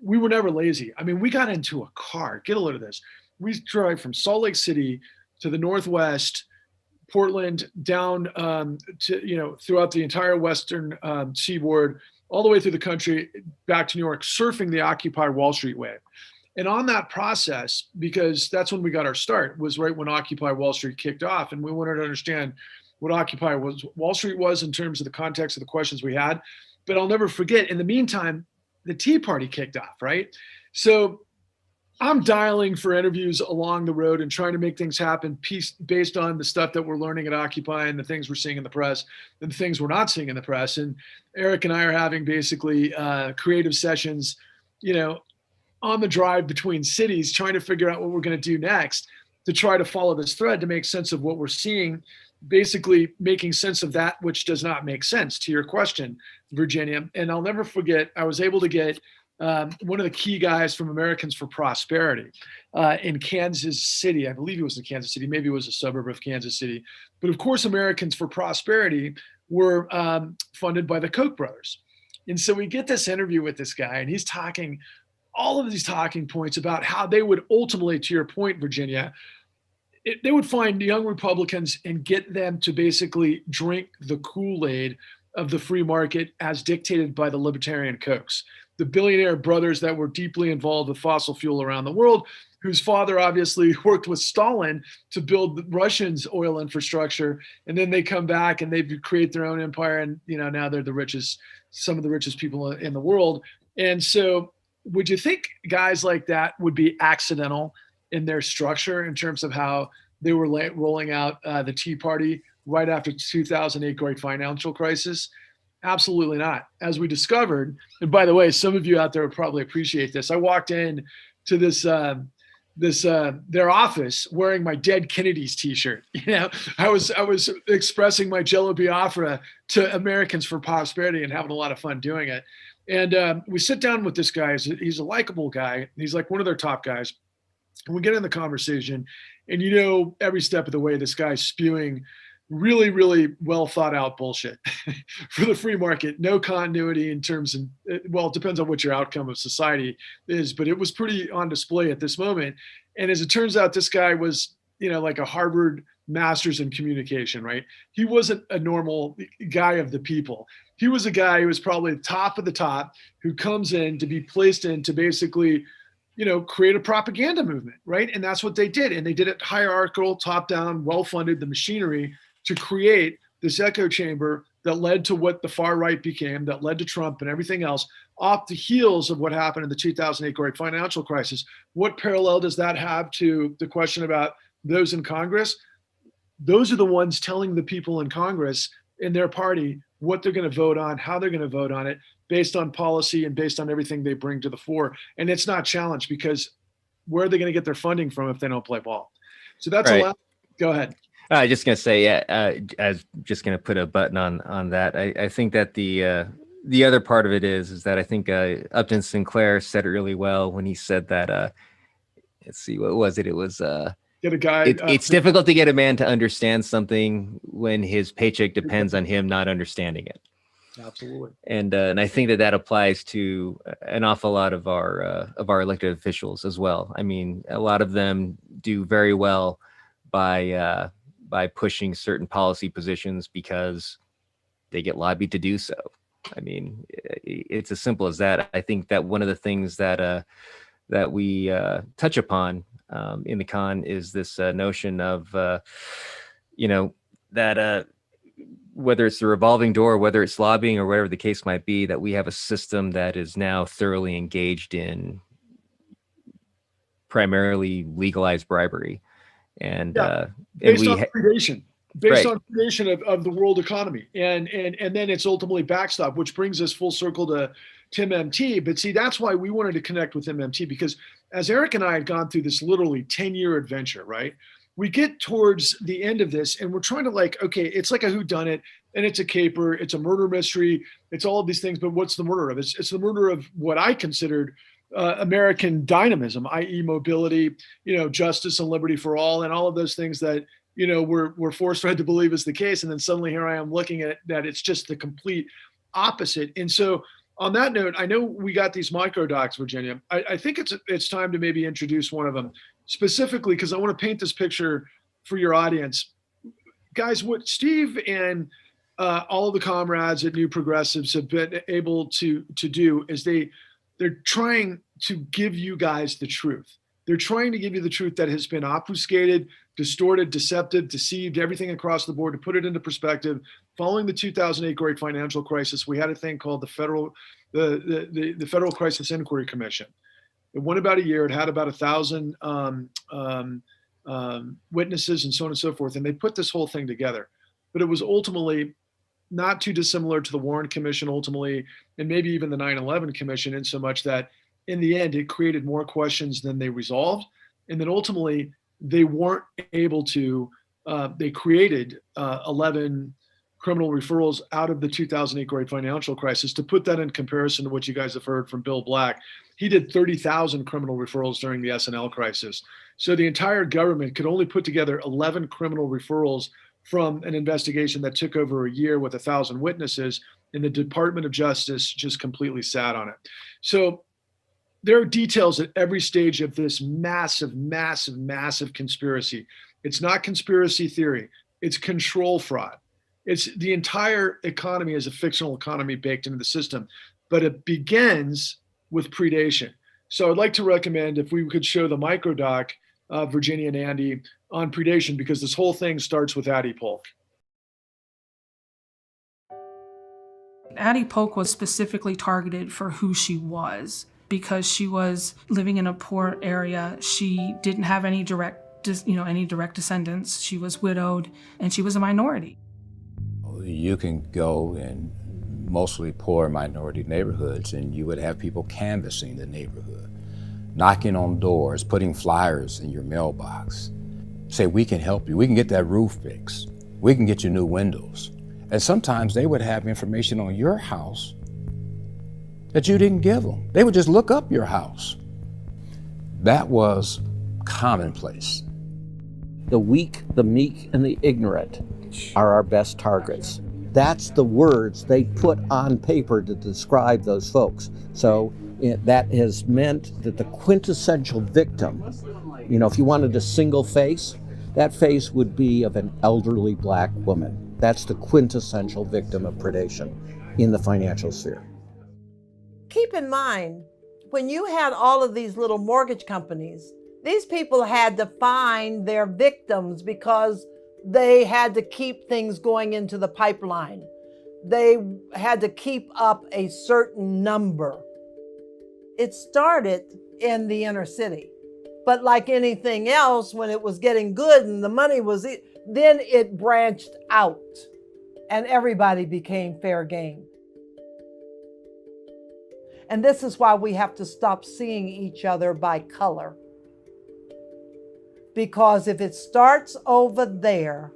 Speaker 19: we were never lazy. I mean, we got into a car. Get a load of this. We drive from Salt Lake City to the Northwest, Portland, down to, throughout the entire Western seaboard, all the way through the country, back to New York, surfing the Occupy Wall Street wave. And on that process, because that's when we got our start, was right when Occupy Wall Street kicked off. And we wanted to understand what Occupy Wall Street was in terms of the context of the questions we had. But I'll never forget, in the meantime, the Tea Party kicked off, right? So I'm dialing for interviews along the road and trying to make things happen based on the stuff that we're learning at Occupy and the things we're seeing in the press and the things we're not seeing in the press. And Eric and I are having basically creative sessions, on the drive between cities, trying to figure out what we're going to do next to try to follow this thread to make sense of what we're seeing, basically making sense of that which does not make sense, to your question, Virginia. And I'll never forget, I was able to get one of the key guys from Americans for Prosperity in Kansas City. I believe he was in Kansas City. Maybe it was a suburb of Kansas City. But of course, Americans for Prosperity were funded by the Koch brothers. And so we get this interview with this guy, and he's talking all of these talking points about how they would ultimately, to your point, Virginia, they would find young Republicans and get them to basically drink the Kool-Aid of the free market as dictated by the libertarian Kochs, the billionaire brothers that were deeply involved with fossil fuel around the world, whose father obviously worked with Stalin to build the Russians' oil infrastructure. And then they come back and they create their own empire. And, now they're some of the richest people in the world. And so would you think guys like that would be accidental in their structure in terms of how they were rolling out the Tea Party right after the 2008 great financial crisis? Absolutely not. As we discovered, and by the way, some of you out there would probably appreciate this. I walked in to their office wearing my Dead Kennedys t-shirt. I was expressing my Jello Biafra to Americans for Prosperity and having a lot of fun doing it. And we sit down with this guy. He's a likable guy. He's like one of their top guys. And we get in the conversation, and every step of the way, this guy's spewing really, really well thought out bullshit for the free market. No continuity in terms of, well, it depends on what your outcome of society is, but it was pretty on display at this moment. And as it turns out, this guy was, like a Harvard master's in communication, right? He wasn't a normal guy of the people. He was a guy who was probably the top of the top, who comes in to be placed in to basically, create a propaganda movement, right? And that's what they did. And they did it hierarchical, top down, well-funded, the machinery to create this echo chamber that led to what the far right became, that led to Trump and everything else, off the heels of what happened in the 2008 great financial crisis. What parallel does that have to the question about those in Congress? Those are the ones telling the people in Congress, in their party, what they're going to vote on, how they're going to vote on it, based on policy and based on everything they bring to the fore. And it's not challenged, because where are they going to get their funding from if they don't play ball? So that's
Speaker 20: right.
Speaker 19: a lot. Go ahead.
Speaker 20: I was just going to say, I was just going to put a button on that. I think that the other part of it is that I think Upton Sinclair said it really well when he said that, let's see, what was it? It was,
Speaker 19: get a guy.
Speaker 20: It's difficult to get a man to understand something when his paycheck depends on him not understanding it.
Speaker 19: Absolutely.
Speaker 20: And I think that applies to an awful lot of our elected officials as well. I mean, a lot of them do very well by pushing certain policy positions because they get lobbied to do so. I mean, it's as simple as that. I think that one of the things that we touch upon in the con is this notion of, that whether it's the revolving door, whether it's lobbying or whatever the case might be, that we have a system that is now thoroughly engaged in primarily legalized bribery. And
Speaker 19: based on predation. based
Speaker 20: Right.
Speaker 19: on creation of the world economy. And then it's ultimately backstop, which brings us full circle to Tim MT. But see, that's why we wanted to connect with Tim MT, because as Eric and I had gone through this literally 10-year adventure, right? We get towards the end of this and we're trying to like, okay, it's like a whodunit and it's a caper, it's a murder mystery, it's all of these things, but what's the murder of? It's the murder of what I considered American dynamism, i.e. mobility, justice and liberty for all, and all of those things that, we're force-fed to believe is the case. And then suddenly here I am looking at that it's just the complete opposite. And so on that note, I know we got these micro docs, Virginia. I think it's time to maybe introduce one of them specifically, because I want to paint this picture for your audience. Guys, what Steve and all of the comrades at New Progressives have been able to do is they're trying to give you guys the truth. They're trying to give you the truth that has been obfuscated, distorted, deceptive, deceived, everything across the board. To put it into perspective, following the 2008 great financial crisis, we had a thing called the Federal Crisis Inquiry Commission. It went about a year. It had about 1,000 witnesses and so on and so forth. And they put this whole thing together. But it was ultimately not too dissimilar to the Warren Commission ultimately, and maybe even the 9/11 Commission, in so much that in the end, it created more questions than they resolved. And then ultimately, they weren't able to, they created 11 criminal referrals out of the 2008 great financial crisis. To put that in comparison to what you guys have heard from Bill Black, he did 30,000 criminal referrals during the S&L crisis. So the entire government could only put together 11 criminal referrals from an investigation that took over a year with 1,000 witnesses, and the Department of Justice just completely sat on it. So there are details at every stage of this massive, massive, massive conspiracy. It's not conspiracy theory. It's control fraud. It's the entire economy is a fictional economy baked into the system, but it begins with predation. So I'd like to recommend if we could show the microdoc, Virginia and Andy, on predation, because this whole thing starts with Addie Polk.
Speaker 21: Addie Polk was specifically targeted for who she was. Because she was living in a poor area, she didn't have any direct descendants. She was widowed, and she was a minority.
Speaker 22: You can go in mostly poor minority neighborhoods, and you would have people canvassing the neighborhood, knocking on doors, putting flyers in your mailbox. Say, we can help you. We can get that roof fixed. We can get you new windows. And sometimes they would have information on your house that you didn't give them. They would just look up your house. That was commonplace.
Speaker 23: The weak, the meek, and the ignorant are our best targets. That's the words they put on paper to describe those folks. So that has meant that the quintessential victim, if you wanted a single face, that face would be of an elderly black woman. That's the quintessential victim of predation in the financial sphere.
Speaker 24: Keep in mind, when you had all of these little mortgage companies, these people had to find their victims because they had to keep things going into the pipeline. They had to keep up a certain number. It started in the inner city, but like anything else, when it was getting good and the money was, then it branched out and everybody became fair game. And this is why we have to stop seeing each other by color. Because if it starts over there,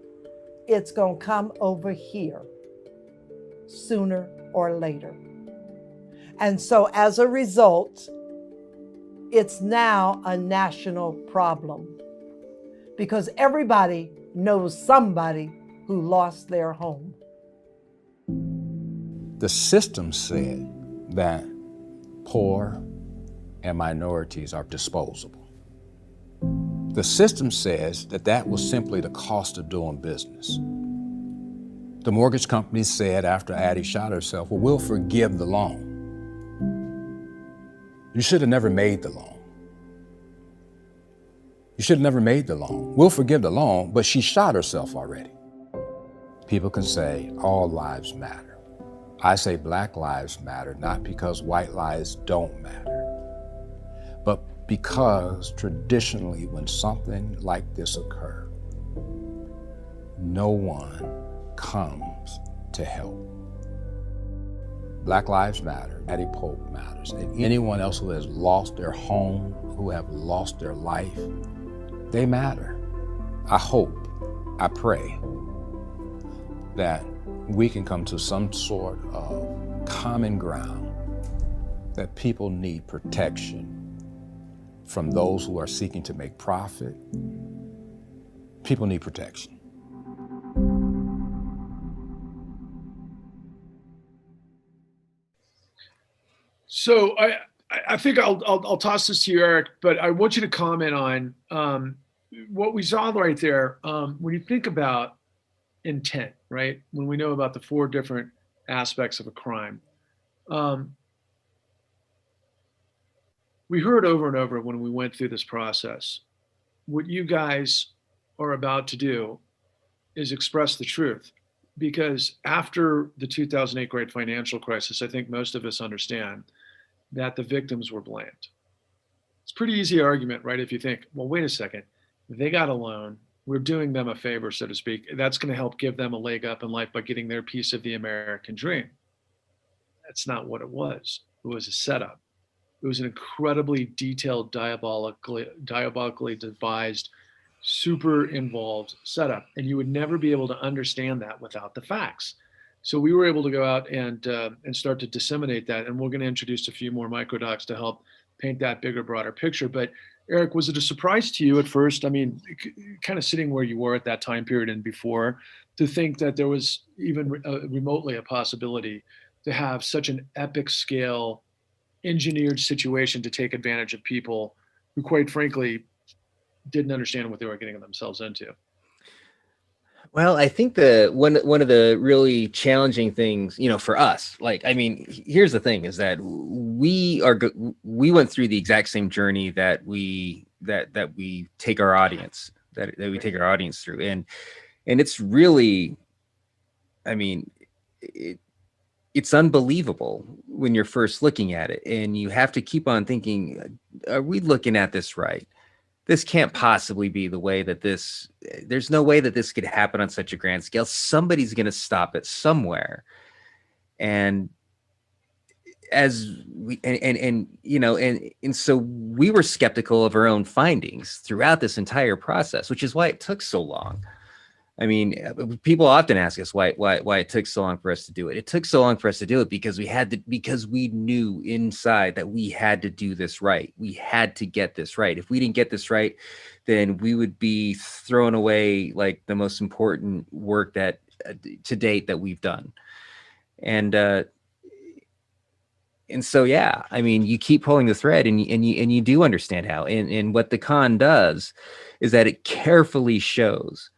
Speaker 24: it's going to come over here sooner or later. And so as a result, it's now a national problem because everybody knows somebody who lost their home.
Speaker 22: The system said that poor and minorities are disposable. The system says that that was simply the cost of doing business. The mortgage company said after Addie shot herself, well, we'll forgive the loan. You should have never made the loan. You should have never made the loan. We'll forgive the loan, but she shot herself already. People can say all lives matter. I say Black lives matter, not because white lives don't matter, but because traditionally when something like this occurred, no one comes to help. Black Lives Matter, Addie Polk matters, and anyone else who has lost their home, who have lost their life, they matter. I hope, I pray that we can come to some sort of common ground that people need protection from those who are seeking to make profit. People need protection.
Speaker 19: So I think I'll toss this to you, Eric, but I want you to comment on what we saw right there. When you think about intent, right? When we know about the 4 different aspects of a crime, we heard over and over when we went through this process, what you guys are about to do is express the truth. Because after the 2008 great financial crisis, I think most of us understand that the victims were blamed. It's a pretty easy argument, right? If you think, well, wait a second, they got a loan, we're doing them a favor, so to speak. That's going to help give them a leg up in life by getting their piece of the American dream. That's not what it was. It was a setup. It was an incredibly detailed, diabolically devised, super involved setup. And you would never be able to understand that without the facts. So we were able to go out and start to disseminate that. And we're going to introduce a few more microdocs to help paint that bigger, broader picture. But Eric, was it a surprise to you at first? I mean, kind of sitting where you were at that time period and before, to think that there was even remotely a possibility to have such an epic scale engineered situation to take advantage of people who, quite frankly, didn't understand what they were getting themselves into?
Speaker 20: Well, I think the one of the really challenging things, for us, like, I mean, here's the thing: is that we went through the exact same journey that we take our audience through, and it's really, I mean, it's unbelievable when you're first looking at it, and you have to keep on thinking, are we looking at this right? This can't possibly be the way that there's no way that this could happen on such a grand scale. Somebody's going to stop it somewhere. And as we, and so we were skeptical of our own findings throughout this entire process, which is why it took so long. I mean, people often ask us why it took so long for us to do it. It took so long for us to do it because we knew inside that we had to do this right. We had to get this right. If we didn't get this right, then we would be throwing away like the most important work that to date that we've done. And so, yeah, I mean, you keep pulling the thread and you do understand how, and what the con does is that it carefully shows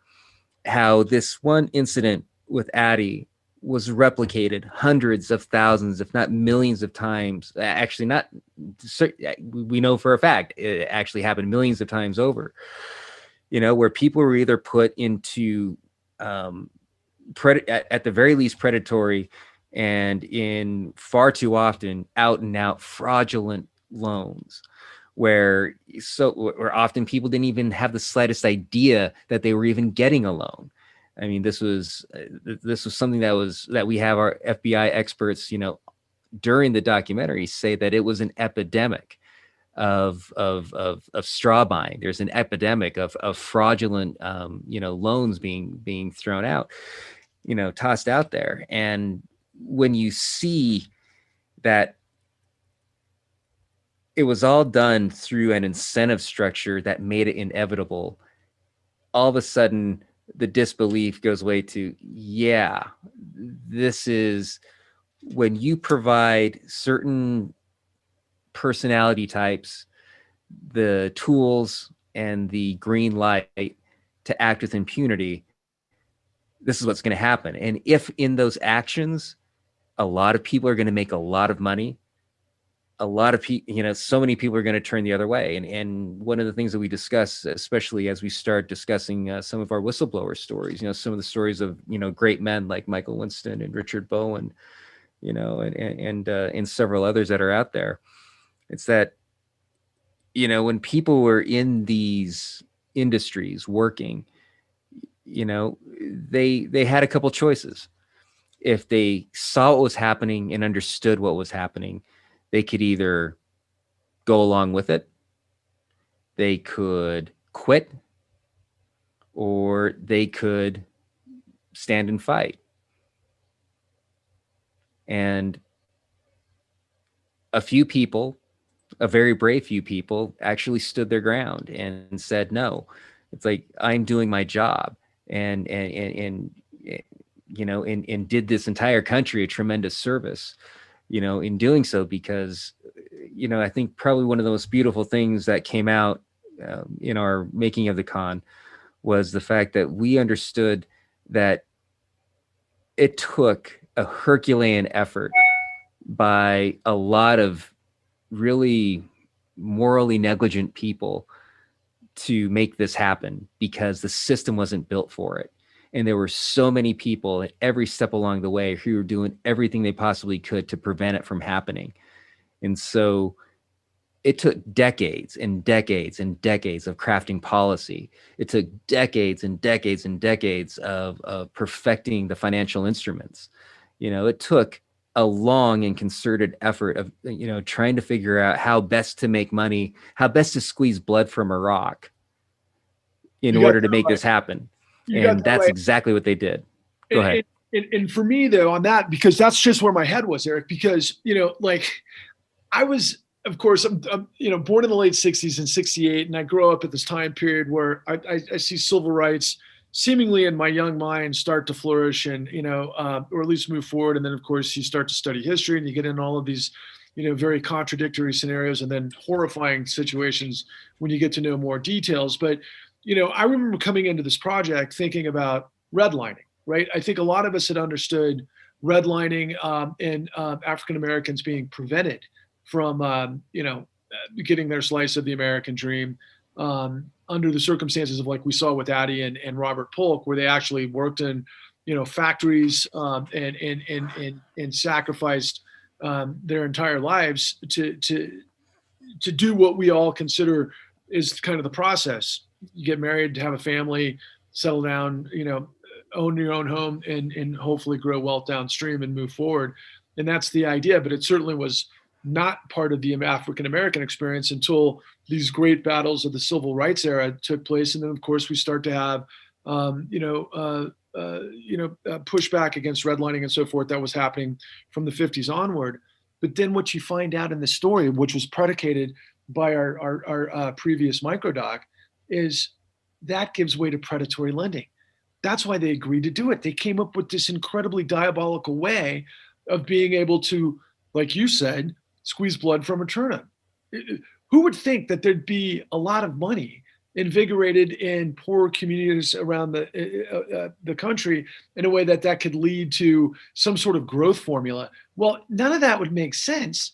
Speaker 20: how this one incident with Addie was replicated hundreds of thousands, if not millions of times. Actually, not, we know for a fact it actually happened millions of times over, where people were either put into at the very least predatory, and in far too often out and out fraudulent loans, where often people didn't even have the slightest idea that they were even getting a loan. I mean, this was something that we have our FBI experts, during the documentary say that it was an epidemic of straw buying. There's an epidemic of fraudulent, loans being thrown out, tossed out there. And when you see that it was all done through an incentive structure that made it inevitable, all of a sudden the disbelief goes away to, yeah, this is when you provide certain personality types the tools and the green light to act with impunity, this is what's going to happen. And if in those actions, a lot of people are going to make a lot of money, a lot of people, so many people are going to turn the other way. And one of the things that we discuss, especially as we start discussing some of our whistleblower stories, some of the stories of, great men like Michael Winston and Richard Bowen, and several others that are out there. It's that, when people were in these industries working, they had a couple choices. If they saw what was happening and understood what was happening, they could either go along with it, they could quit, or they could stand and fight. And a few people, a very brave few people, actually stood their ground and said, no, it's like, I'm doing my job, and did this entire country a tremendous service, in doing so, because, I think probably one of the most beautiful things that came out in our making of the con was the fact that we understood that it took a Herculean effort by a lot of really morally negligent people to make this happen, because the system wasn't built for it. And there were so many people at every step along the way who were doing everything they possibly could to prevent it from happening. And so it took decades and decades and decades of crafting policy. It took decades and decades and decades of perfecting the financial instruments. It took a long and concerted effort of, trying to figure out how best to make money, how best to squeeze blood from a rock in order to make this happen. And that's exactly what they did. Go ahead.
Speaker 19: And for me, though, on that, because that's just where my head was, Eric, because, I was, of course, I'm born in the late 60s and 68, and I grow up at this time period where I see civil rights seemingly in my young mind start to flourish and, or at least move forward. And then, of course, you start to study history and you get in all of these, very contradictory scenarios and then horrifying situations when you get to know more details. But, I remember coming into this project thinking about redlining, right? I think a lot of us had understood redlining and African Americans being prevented from, getting their slice of the American dream under the circumstances of, like we saw with Addie and Robert Polk, where they actually worked in, factories and sacrificed their entire lives to do what we all consider is kind of the process. You get married, have a family, settle down, own your own home, and hopefully grow wealth downstream and move forward. And that's the idea. But it certainly was not part of the African American experience until these great battles of the civil rights era took place. And then, of course, we start to have, pushback against redlining and so forth that was happening from the 50s onward. But then what you find out in the story, which was predicated by our previous microdoc, is that gives way to predatory lending. That's why they agreed to do it. They came up with this incredibly diabolical way of being able to, like you said, squeeze blood from a turnip. Who would think that there'd be a lot of money invigorated in poor communities around the country in a way that could lead to some sort of growth formula? Well, none of that would make sense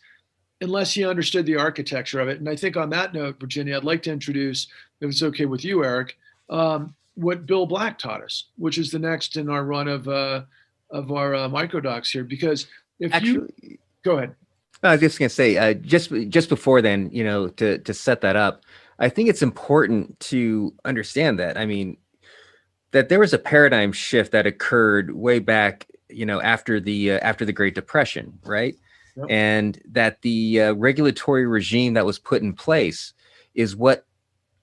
Speaker 19: unless you understood the architecture of it. And I think on that note, Virginia, I'd like to introduce, if it's okay with you, Eric, what Bill Black taught us, which is the next in our run of our microdocs here. Because go ahead.
Speaker 20: I was just going to say, just before then, to set that up, I think it's important to understand that. I mean, that there was a paradigm shift that occurred way back, after the Great Depression, right? Yep. And that the regulatory regime that was put in place is what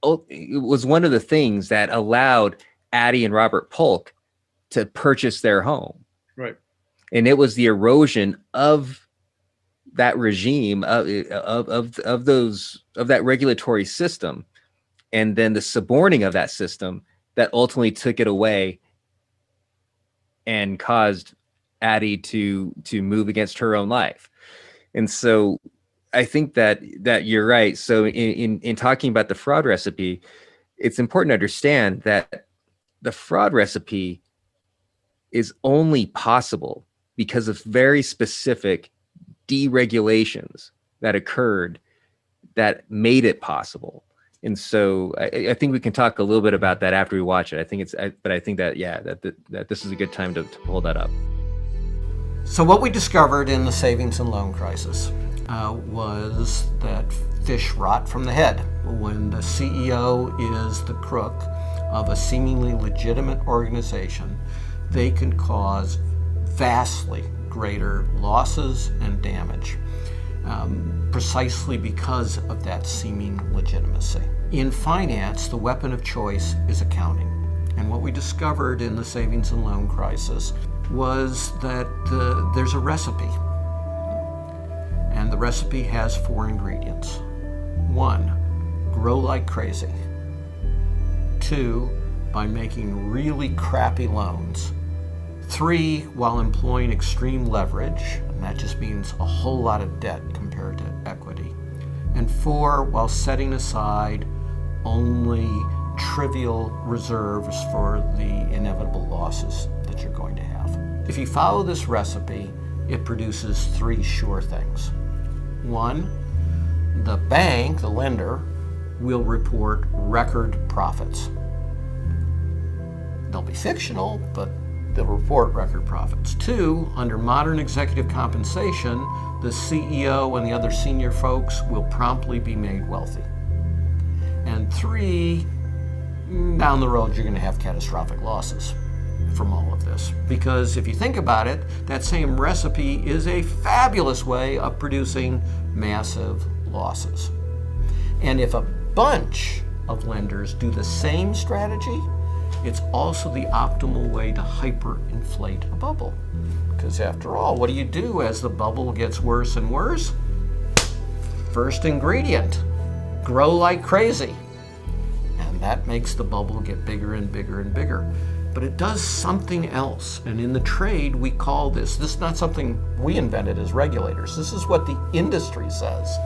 Speaker 20: it was one of the things that allowed Addie and Robert Polk to purchase their home.
Speaker 19: Right.
Speaker 20: And it was the erosion of that regime of that regulatory system, and then the suborning of that system that ultimately took it away and caused Addie to move against her own life. And so I think that you're right. So in talking about the fraud recipe, it's important to understand that the fraud recipe is only possible because of very specific deregulations that occurred that made it possible. And so I think we can talk a little bit about that after we watch it. I think that this is a good time to pull that up.
Speaker 23: So what we discovered in the savings and loan crisis was that fish rot from the head. When the CEO is the crook, of a seemingly legitimate organization, they can cause vastly greater losses and damage, precisely because of that seeming legitimacy. In finance, the weapon of choice is accounting. And what we discovered in the savings and loan crisis was that there's a recipe. And the recipe has 4 ingredients. 1, grow like crazy. 2, by making really crappy loans. 3, while employing extreme leverage, and that just means a whole lot of debt compared to equity. And 4, while setting aside only trivial reserves for the inevitable losses that you're going to have. If you follow this recipe, it produces 3 sure things. 1, the bank, the lender, will report record profits. They'll be fictional, but they'll report record profits. 2, under modern executive compensation, the CEO and the other senior folks will promptly be made wealthy. And 3, down the road, you're going to have catastrophic losses from all of this. Because if you think about it, that same recipe is a fabulous way of producing massive losses. And if a bunch of lenders do the same strategy, it's also the optimal way to hyperinflate a bubble. Because after all, what do you do as the bubble gets worse and worse? First ingredient, grow like crazy. And that makes the bubble get bigger and bigger and bigger. But it does something else. And in the trade, we call this is not something we invented as regulators. This is what the industry says.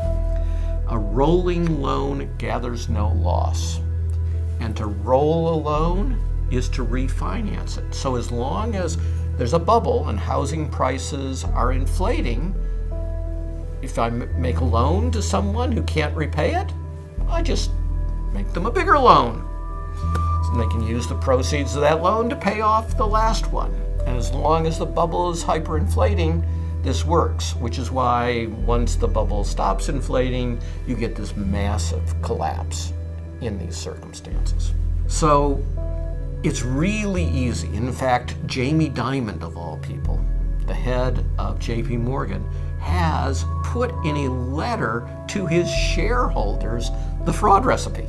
Speaker 23: A rolling loan gathers no loss. And to roll a loan is to refinance it. So as long as there's a bubble and housing prices are inflating, if I make a loan to someone who can't repay it, I just make them a bigger loan. And they can use the proceeds of that loan to pay off the last one. And as long as the bubble is hyperinflating, this works, which is why once the bubble stops inflating, you get this massive collapse in these circumstances. So it's really easy. In fact, Jamie Dimon, of all people, the head of JP Morgan, has put in a letter to his shareholders the fraud recipe.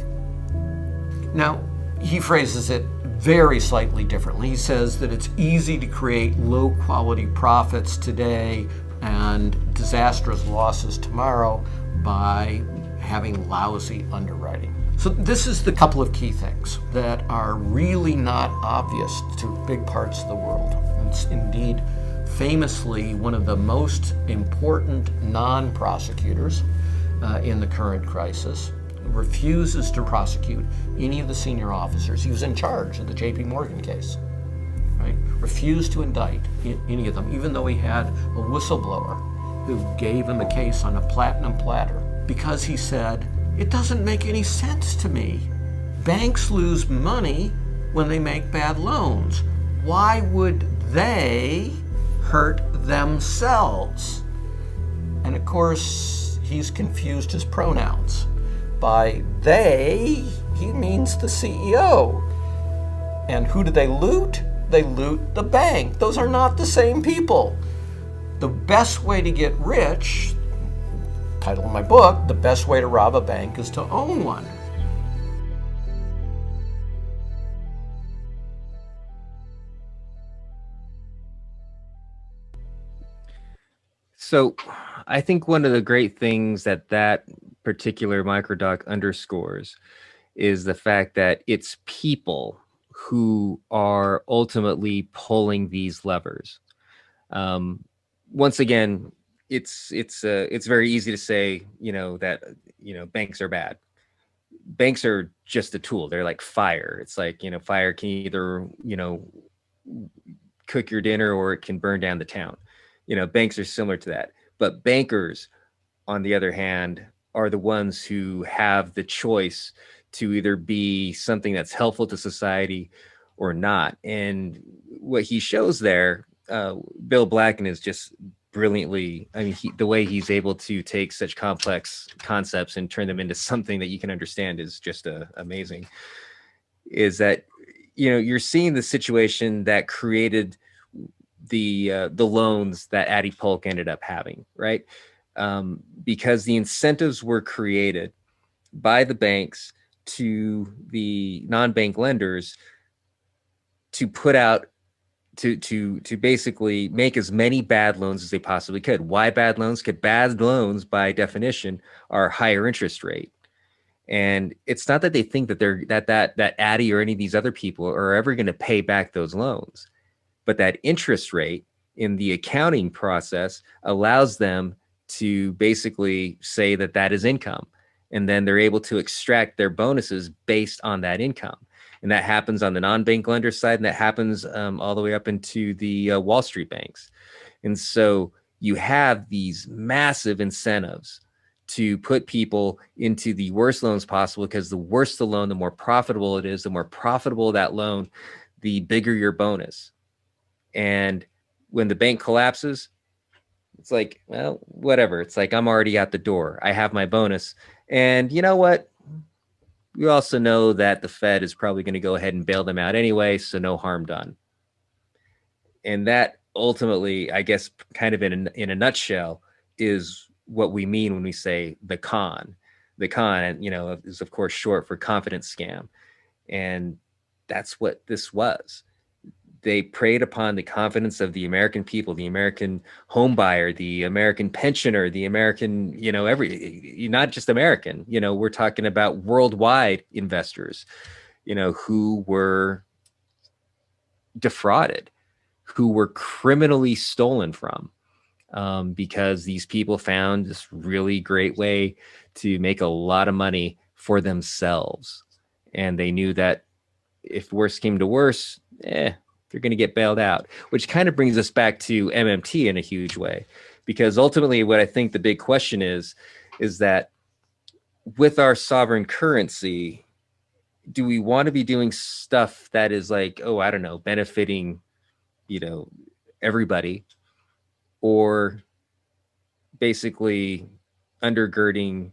Speaker 23: Now, he phrases it very slightly differently. He says that it's easy to create low-quality profits today and disastrous losses tomorrow by having lousy underwriting. So this is the couple of key things that are really not obvious to big parts of the world. It's indeed famously one of the most important non-prosecutors in the current crisis refuses to prosecute any of the senior officers. He was in charge of the JP Morgan case, right? Refused to indict any of them, even though he had a whistleblower who gave him a case on a platinum platter, because he said, it doesn't make any sense to me. Banks lose money when they make bad loans. Why would they hurt themselves? And of course, he's confused his pronouns. By they, he means the CEO. And who do they loot? They loot the bank. Those are not the same people. The best way to get rich, title of my book, The Best Way to Rob a Bank is to Own One.
Speaker 20: So I think one of the great things that particular microdoc underscores is the fact that it's people who are ultimately pulling these levers. Once again, it's very easy to say, that banks are bad. Banks are just a tool. They're like fire. It's like, fire can either, cook your dinner or it can burn down the town. Banks are similar to that. But bankers, on the other hand, are the ones who have the choice to either be something that's helpful to society or not. And what he shows there, Bill Blacken is just brilliantly, the way he's able to take such complex concepts and turn them into something that you can understand is just amazing. is that, you know, you're seeing the situation that created the loans that Addie Polk ended up having, right? Because the incentives were created by the banks to the non-bank lenders to put out to basically make as many bad loans as they possibly could. Why bad loans? Because bad loans, by definition, are higher interest rate. And it's not that they think that they're that Addie or any of these other people are ever going to pay back those loans, but that interest rate in the accounting process allows them to basically say that that is income, and then they're able to extract their bonuses based on that income. And that happens on the non-bank lender side, and that happens all the way up into the Wall Street banks. And so you have these massive incentives to put people into the worst loans possible, because the worse the loan, the more profitable it is. The more profitable that loan, the bigger your bonus. And when the bank collapses, it's like, well, whatever. It's like, I'm already out the door. I have my bonus. And you know what? We also know that the Fed is probably going to go ahead and bail them out anyway, so no harm done. And that ultimately, I guess, kind of in a nutshell, is what we mean when we say the con. The con, you know, is of course short for confidence scam. And that's what this was. They preyed upon the confidence of the American people, the American home buyer, the American pensioner, the American, you know, not just American, you know, we're talking about worldwide investors, you know, who were defrauded, who were criminally stolen from, because these people found this really great way to make a lot of money for themselves. And they knew that if worse came to worse, they're going to get bailed out, which kind of brings us back to MMT in a huge way, because ultimately what I think the big question is that with our sovereign currency, do we want to be doing stuff that is like, oh, I don't know, benefiting, you know, everybody, or basically undergirding,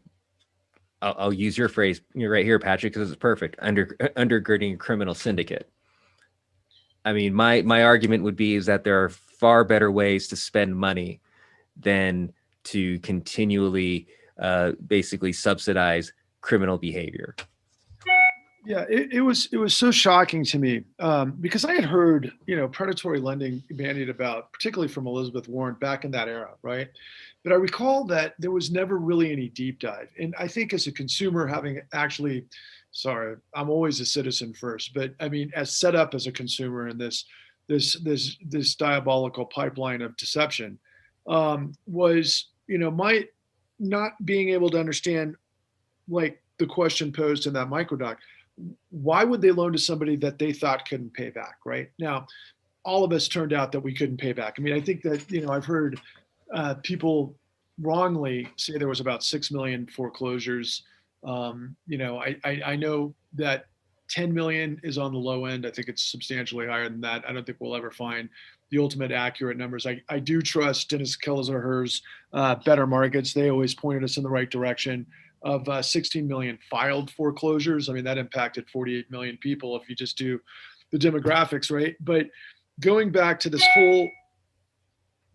Speaker 20: I'll use your phrase right here, Patrick, because it's perfect, undergirding a criminal syndicate? I mean, my argument would be is that there are far better ways to spend money than to continually basically subsidize criminal behavior.
Speaker 19: Yeah, it was so shocking to me because I had heard, you know, predatory lending bandied about, particularly from Elizabeth Warren back in that era, right? But I recall that there was never really any deep dive. And I think as a consumer, having actually, sorry, I'm always a citizen first, but I mean, as set up as a consumer in this diabolical pipeline of deception, was, you know, my not being able to understand, like the question posed in that microdoc, why would they loan to somebody that they thought couldn't pay back, right? Now, all of us turned out that we couldn't pay back. I mean, I think that, you know, I've heard people wrongly say there was about 6 million foreclosures. You know, I know that 10 million is on the low end. I think it's substantially higher than that. I don't think we'll ever find the ultimate accurate numbers. I do trust Dennis Keller's Better Markets. They always pointed us in the right direction of 16 million filed foreclosures. I mean, that impacted 48 million people if you just do the demographics, right? But going back to this whole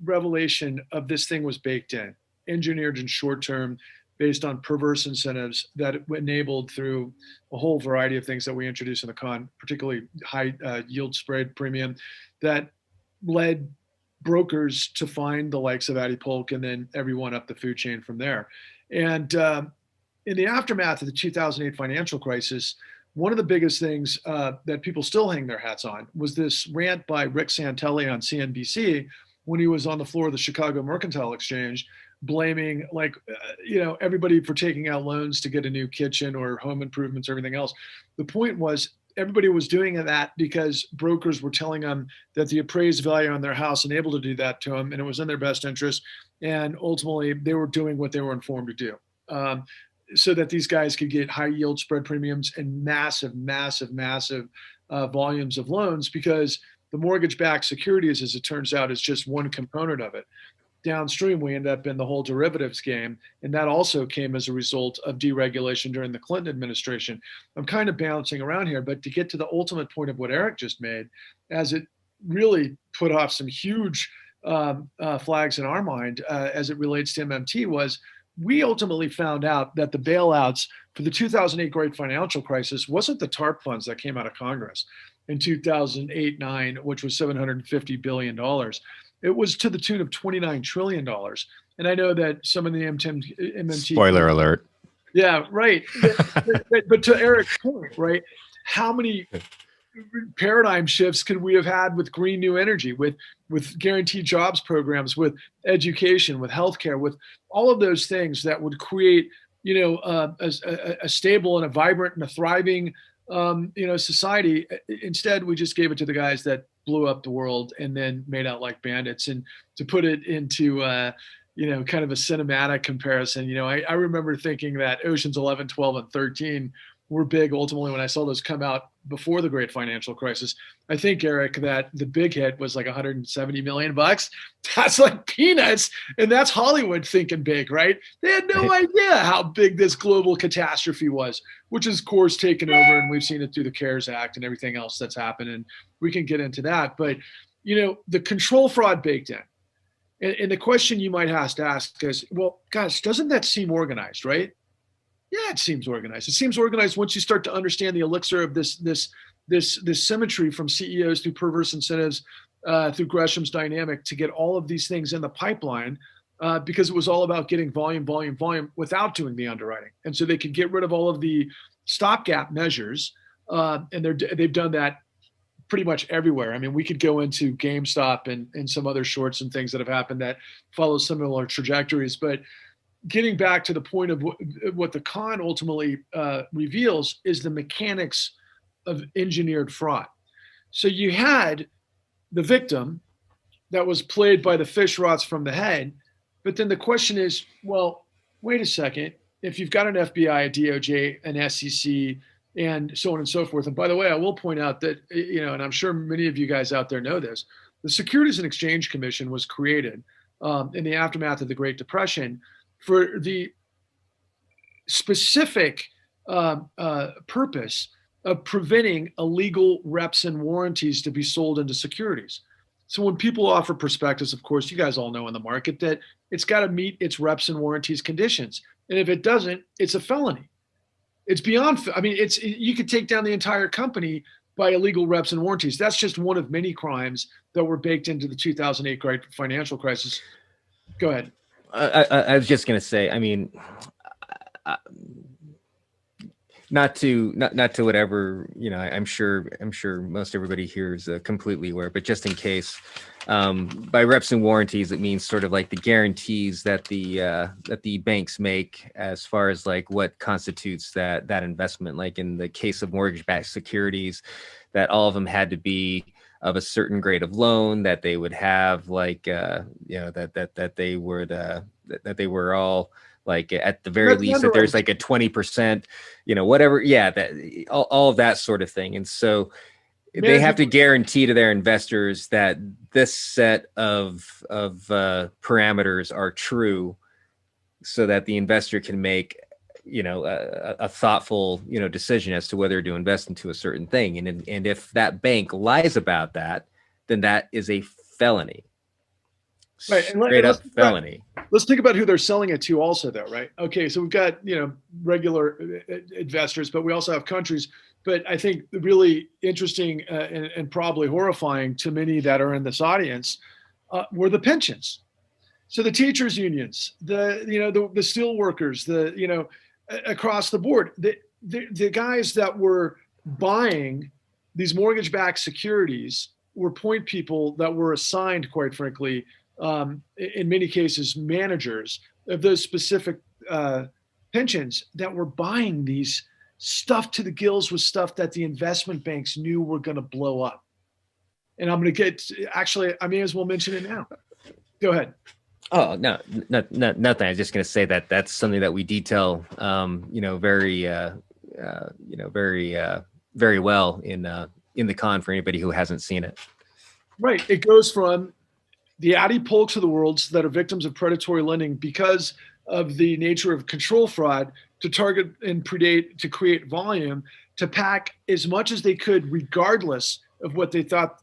Speaker 19: revelation of this thing was baked in, engineered in short term, based on perverse incentives that enabled through a whole variety of things that we introduced in the con, particularly high yield spread premium, that led brokers to find the likes of Addie Polk and then everyone up the food chain from there. And in the aftermath of the 2008 financial crisis, one of the biggest things that people still hang their hats on was this rant by Rick Santelli on CNBC when he was on the floor of the Chicago Mercantile Exchange, blaming you know, everybody for taking out loans to get a new kitchen or home improvements or everything else. The point was everybody was doing that because brokers were telling them that the appraised value on their house and able to do that to them, and it was in their best interest. And ultimately, they were doing what they were informed to do. So that these guys could get high yield spread premiums and massive volumes of loans, because the mortgage-backed securities, as it turns out, is just one component of it. downstream, we end up in the whole derivatives game. And that also came as a result of deregulation during the Clinton administration. I'm kind of bouncing around here, but to get to the ultimate point of what Eric just made, as it really put off some huge flags in our mind as it relates to MMT, was we ultimately found out that the bailouts for the 2008 great financial crisis wasn't the TARP funds that came out of Congress in 2008-9, which was $750 billion. It was to the tune of $29 trillion. And I know that some of the MMT
Speaker 20: Spoiler alert.
Speaker 19: Yeah, right. But to Eric's point, right, how many paradigm shifts could we have had with green new energy, with guaranteed jobs programs, with education, with healthcare, with all of those things that would create, a stable and a vibrant and a thriving, society. Instead, we just gave it to the guys that blew up the world and then made out like bandits. And to put it into, kind of a cinematic comparison, I remember thinking that Oceans 11, 12, and 13 were big ultimately when I saw those come out before the great financial crisis. I think, Eric, that the big hit was like $170 million. That's like peanuts. And that's Hollywood thinking big, right? They had no idea how big this global catastrophe was, which is, of course, taken over. And we've seen it through the CARES Act and everything else that's happened. And we can get into that. But, the control fraud baked in. And the question you might have to ask is, well, gosh, doesn't that seem organized, right? Yeah, it seems organized. It seems organized once you start to understand the elixir of this symmetry from CEOs through perverse incentives, through Gresham's dynamic to get all of these things in the pipeline, because it was all about getting volume without doing the underwriting. And so they could get rid of all of the stopgap measures, and they've done that pretty much everywhere. I mean, we could go into GameStop and some other shorts and things that have happened that follow similar trajectories, but getting back to the point of what the con ultimately reveals is the mechanics of engineered fraud. So you had the victim that was played by the fish rots from the head, but then the question is, well, wait a second. If you've got an FBI, a DOJ, an SEC, and so on and so forth. And by the way, I will point out that, and I'm sure many of you guys out there know this, the Securities and Exchange Commission was created in the aftermath of the Great Depression for the specific purpose of preventing illegal reps and warranties to be sold into securities. So when people offer prospectus, of course, you guys all know in the market that it's got to meet its reps and warranties conditions. And if it doesn't, it's a felony. It's beyond, you could take down the entire company by illegal reps and warranties. That's just one of many crimes that were baked into the 2008 great financial crisis. Go ahead.
Speaker 20: I was just going to say, not to whatever, I'm sure most everybody here is completely aware, but just in case, by reps and warranties, it means sort of like the guarantees that the banks make as far as like what constitutes that investment. Like in the case of mortgage-backed securities, that all of them had to be of a certain grade of loan, that they would have like that they were all like at the very least that there's like a 20%, whatever, that all of that sort of thing. And so they have to guarantee to their investors that this set of parameters are true, so that the investor can make a thoughtful decision as to whether to invest into a certain thing. And if that bank lies about that, then that is a felony.
Speaker 19: Right.
Speaker 20: Straight up felony.
Speaker 19: Let's think about who they're selling it to also, though, right? Okay, so we've got, regular investors, but we also have countries. But I think the really interesting and probably horrifying to many that are in this audience were the pensions. So the teachers unions, the steel workers, across the board, the guys that were buying these mortgage-backed securities were point people that were assigned, quite frankly, in many cases, managers of those specific pensions that were buying these stuff to the gills with stuff that the investment banks knew were going to blow up. And I'm going to I may as well mention it now. Go ahead.
Speaker 20: Oh, no, nothing. I was just going to say that that's something that we detail, very well in the con for anybody who hasn't seen it.
Speaker 19: Right. It goes from the Addie Polks of the world that are victims of predatory lending because of the nature of control fraud to target and predate, to create volume, to pack as much as they could, regardless of what they thought.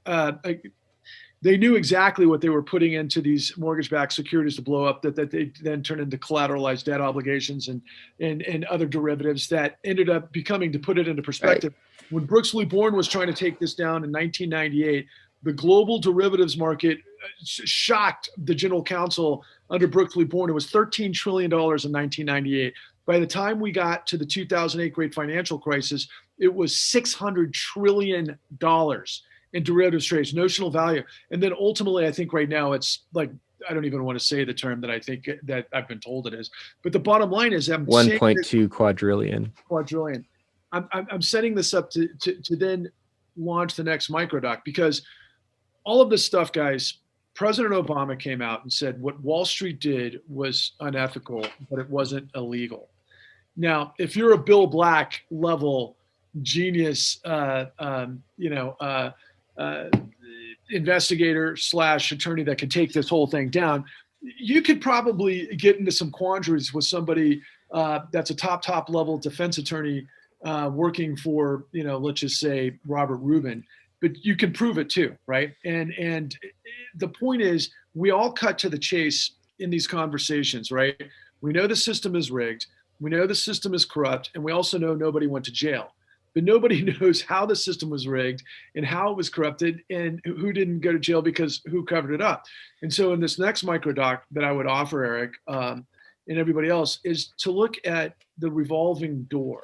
Speaker 19: They knew exactly what they were putting into these mortgage-backed securities to blow up, that they then turn into collateralized debt obligations and other derivatives that ended up becoming, to put it into perspective, when Brooks Bourne was trying to take this down in 1998, the global derivatives market shocked the general counsel under Brooks Bourne. It was $13 trillion in 1998. By the time we got to the 2008 great financial crisis, it was $600 trillion in derivatives trades, notional value. And then ultimately, I think right now it's like, I don't even want to say the term that I think that I've been told it is. But the bottom line is
Speaker 20: 1.2 quadrillion.
Speaker 19: Quadrillion. I'm setting this up to then launch the next microdoc, because all of this stuff, guys, President Obama came out and said what Wall Street did was unethical, but it wasn't illegal. Now, if you're a Bill Black level genius, investigator / attorney that can take this whole thing down, you could probably get into some quandaries with somebody that's a top level defense attorney working for, let's just say Robert Rubin, but you can prove it too, right? And the point is, we all cut to the chase in these conversations, right? We know the system is rigged, we know the system is corrupt, and we also know nobody went to jail. But nobody knows how the system was rigged and how it was corrupted and who didn't go to jail because who covered it up. And so in this next microdoc that I would offer, Eric, and everybody else, is to look at the revolving door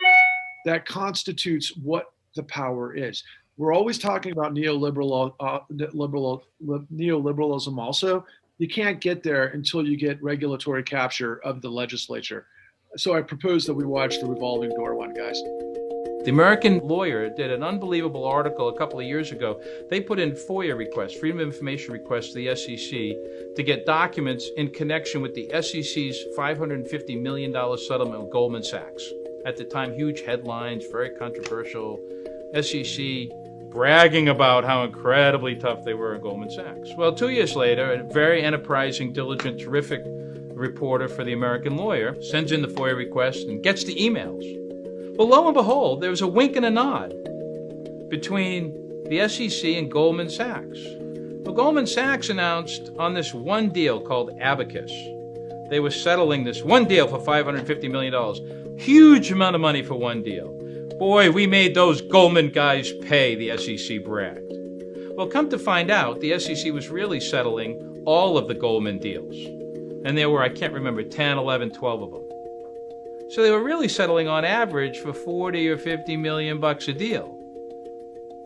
Speaker 19: that constitutes what the power is. We're always talking about neoliberalism also. You can't get there until you get regulatory capture of the legislature. So I propose that we watch the revolving door one, guys.
Speaker 14: The American Lawyer did an unbelievable article a couple of years ago. They put in FOIA requests, Freedom of Information requests to the SEC to get documents in connection with the SEC's $550 million settlement with Goldman Sachs. At the time, huge headlines, very controversial. SEC bragging about how incredibly tough they were at Goldman Sachs. Well, 2 years later, a very enterprising, diligent, terrific reporter for the American Lawyer sends in the FOIA request and gets the emails. Well, lo and behold, there was a wink and a nod between the SEC and Goldman Sachs. Well, Goldman Sachs announced on this one deal called Abacus, they were settling this one deal for $550 million. Huge amount of money for one deal. Boy, we made those Goldman guys pay, the SEC bragged. Well, come to find out, the SEC was really settling all of the Goldman deals. And there were, I can't remember, 10, 11, 12 of them. So they were really settling on average for 40 or 50 million bucks a deal.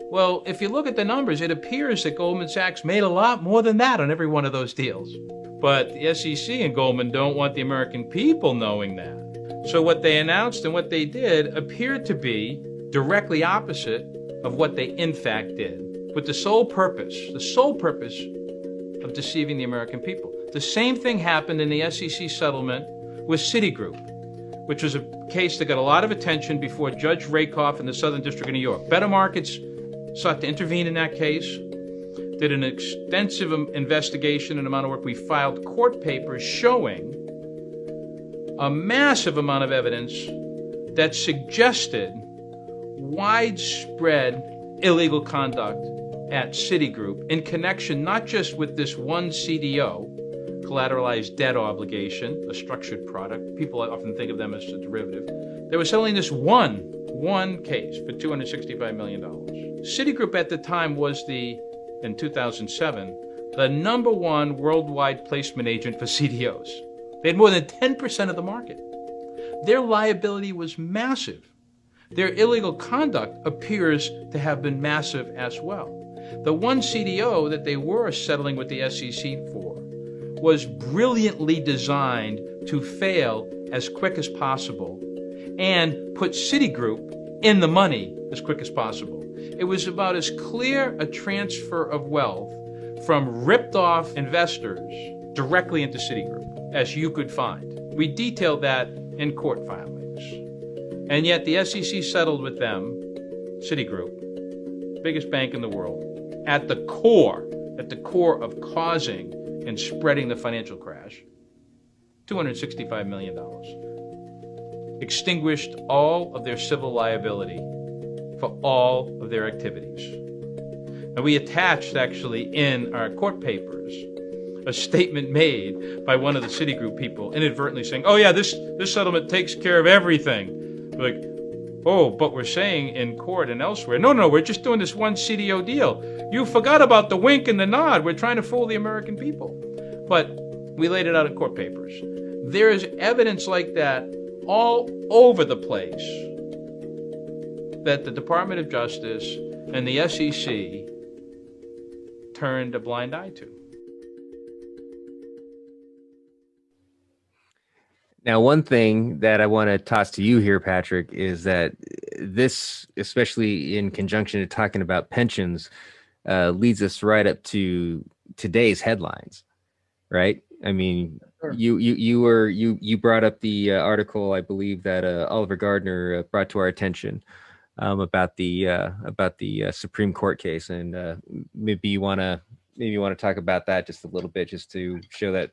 Speaker 14: Well, if you look at the numbers, it appears that Goldman Sachs made a lot more than that on every one of those deals. But the SEC and Goldman don't want the American people knowing that. So what they announced and what they did appeared to be directly opposite of what they in fact did, with the sole purpose of deceiving the American people. The same thing happened in the SEC settlement with Citigroup, which was a case that got a lot of attention before Judge Rakoff in the Southern District of New York. Better Markets sought to intervene in that case, did an extensive investigation and amount of work. We filed court papers showing a massive amount of evidence that suggested widespread illegal conduct at Citigroup in connection not just with this one CDO, collateralized debt obligation, a structured product. People often think of them as a derivative. They were selling this one case for $265 million. Citigroup at the time was in 2007, the #1 worldwide placement agent for CDOs. They had more than 10% of the market. Their liability was massive. Their illegal conduct appears to have been massive as well. The one CDO that they were settling with the SEC for was brilliantly designed to fail as quick as possible and put Citigroup in the money as quick as possible. It was about as clear a transfer of wealth from ripped-off investors directly into Citigroup as you could find. We detailed that in court filings. And yet the SEC settled with them, Citigroup, biggest bank in the world, at the core of causing and spreading the financial crash. $265 million. Extinguished all of their civil liability for all of their activities. And we attached, actually, in our court papers, a statement made by one of the Citigroup people inadvertently saying, oh yeah, this settlement takes care of everything. We're like, oh, but we're saying in court and elsewhere, no, we're just doing this one CDO deal. You forgot about the wink and the nod. We're trying to fool the American people. But we laid it out in court papers. There is evidence like that all over the place that the Department of Justice and the SEC turned a blind eye to.
Speaker 20: Now, one thing that I want to toss to you here, Patrick, is that this, especially in conjunction to talking about pensions, leads us right up to today's headlines, right? I mean, sure. you brought up the article, I believe, that Oliver Gardner brought to our attention about the Supreme Court case, and maybe you want to talk about that just a little bit, just to show that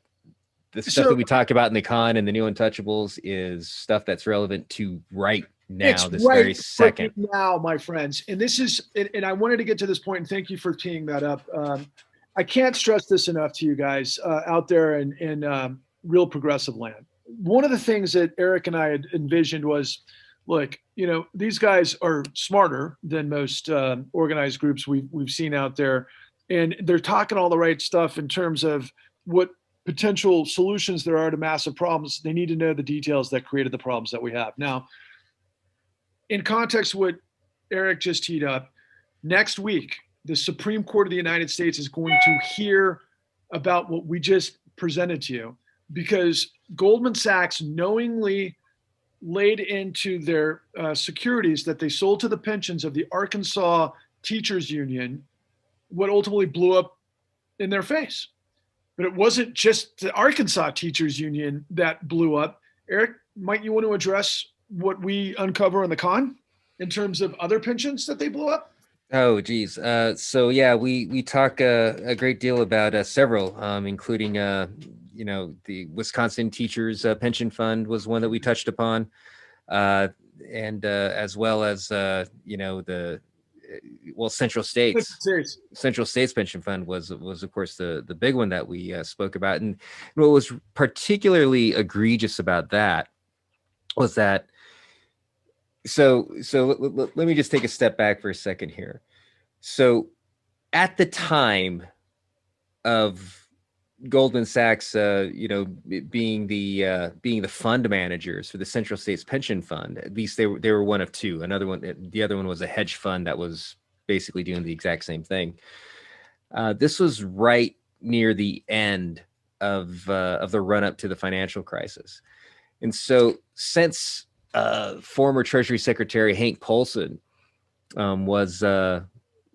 Speaker 20: the stuff that we talk about in the con and the new Untouchables is stuff that's relevant to right now, very second.
Speaker 19: Now, my friends, and this is, and I wanted to get to this point, and thank you for teeing that up. I can't stress this enough to you guys out there in real progressive land. One of the things that Eric and I had envisioned was, look, these guys are smarter than most organized groups we've seen out there, and they're talking all the right stuff in terms of what potential solutions there are to massive problems. They need to know the details that created the problems that we have. Now, in context of what Eric just teed up, next week, the Supreme Court of the United States is going to hear about what we just presented to you, because Goldman Sachs knowingly laid into their securities that they sold to the pensions of the Arkansas Teachers Union what ultimately blew up in their face. But it wasn't just the Arkansas Teachers Union that blew up. Eric, might you want to address what we uncover in the con in terms of other pensions that they blew up?
Speaker 20: Oh, geez. So yeah, we talk a great deal about several, including the Wisconsin Teachers Pension Fund was one that we touched upon, and as well as Central States Pension Fund was of course the big one that we spoke about. And what was particularly egregious about that was that, so let me just take a step back for a second here. So at the time of Goldman Sachs, being the fund managers for the Central States Pension Fund, at least they were one of two. The other one was a hedge fund that was basically doing the exact same thing. This was right near the end of the run up to the financial crisis, and so since former Treasury Secretary Hank Paulson was a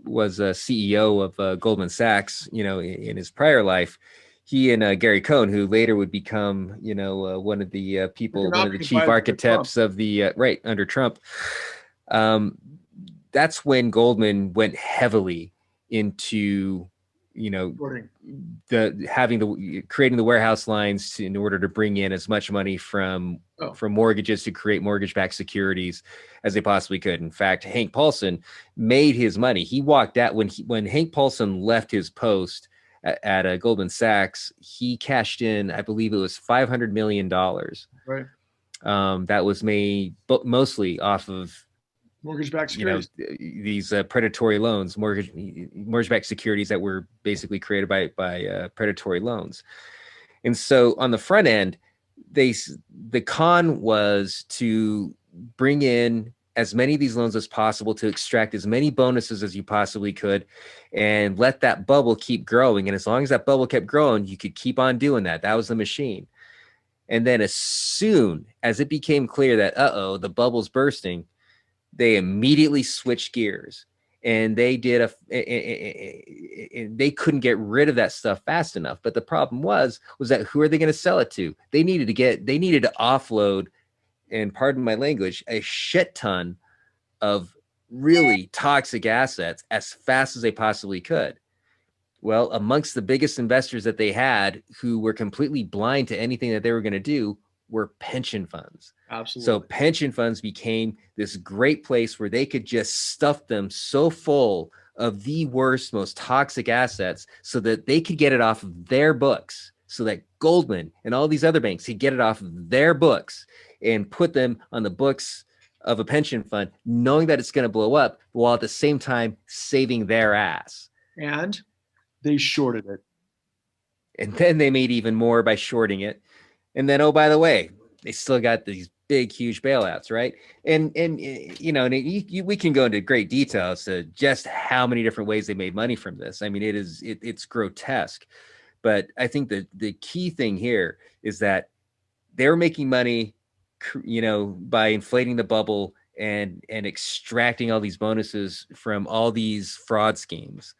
Speaker 20: CEO of Goldman Sachs, in his prior life. He and Gary Cohn, who later would become, one of the chief architects of the under Trump. That's when Goldman went heavily into, creating the warehouse lines in order to bring in as much money from mortgages to create mortgage-backed securities as they possibly could. In fact, Hank Paulson made his money. He walked out when Hank Paulson left his post at Goldman Sachs. He cashed in, I believe it was $500 million.
Speaker 19: Right.
Speaker 20: That was made mostly off of
Speaker 19: mortgage-backed securities.
Speaker 20: These predatory loans, mortgage-backed securities that were basically created by predatory loans. And so on the front end, the con was to bring in as many of these loans as possible to extract as many bonuses as you possibly could and let that bubble keep growing. And as long as that bubble kept growing, you could keep on doing that. That was the machine. And then as soon as it became clear that, the bubble's bursting, they immediately switched gears, and they they couldn't get rid of that stuff fast enough. But the problem was that who are they going to sell it to? They needed to offload, and pardon my language, a shit ton of really toxic assets as fast as they possibly could. Well, amongst the biggest investors that they had, who were completely blind to anything that they were going to do, were pension funds.
Speaker 19: Absolutely.
Speaker 20: So pension funds became this great place where they could just stuff them so full of the worst, most toxic assets so that they could get it off of their books, so that Goldman and all these other banks could get it off of their books and put them on the books of a pension fund, knowing that it's going to blow up, while at the same time saving their ass.
Speaker 19: And they shorted it.
Speaker 20: And then they made even more by shorting it. And then, oh, by the way, they still got these big, huge bailouts, right? And you know, we can go into great detail as to just how many different ways they made money from this. I mean, it's grotesque. But I think that the key thing here is that they were making money, you know, by inflating the bubble and extracting all these bonuses from all these fraud schemes.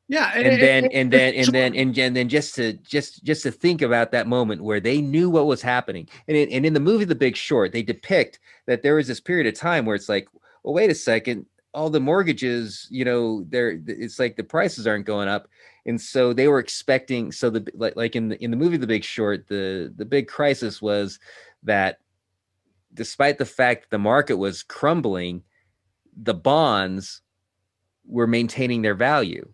Speaker 19: Yeah,
Speaker 20: and then just to think about that moment where they knew what was happening, and in the movie The Big Short, they depict that there was this period of time where it's like, well, wait a second, all the mortgages, you know, it's like the prices aren't going up, and so they were expecting. So like in the movie The Big Short, the big crisis was that despite the fact that the market was crumbling, the bonds were maintaining their value.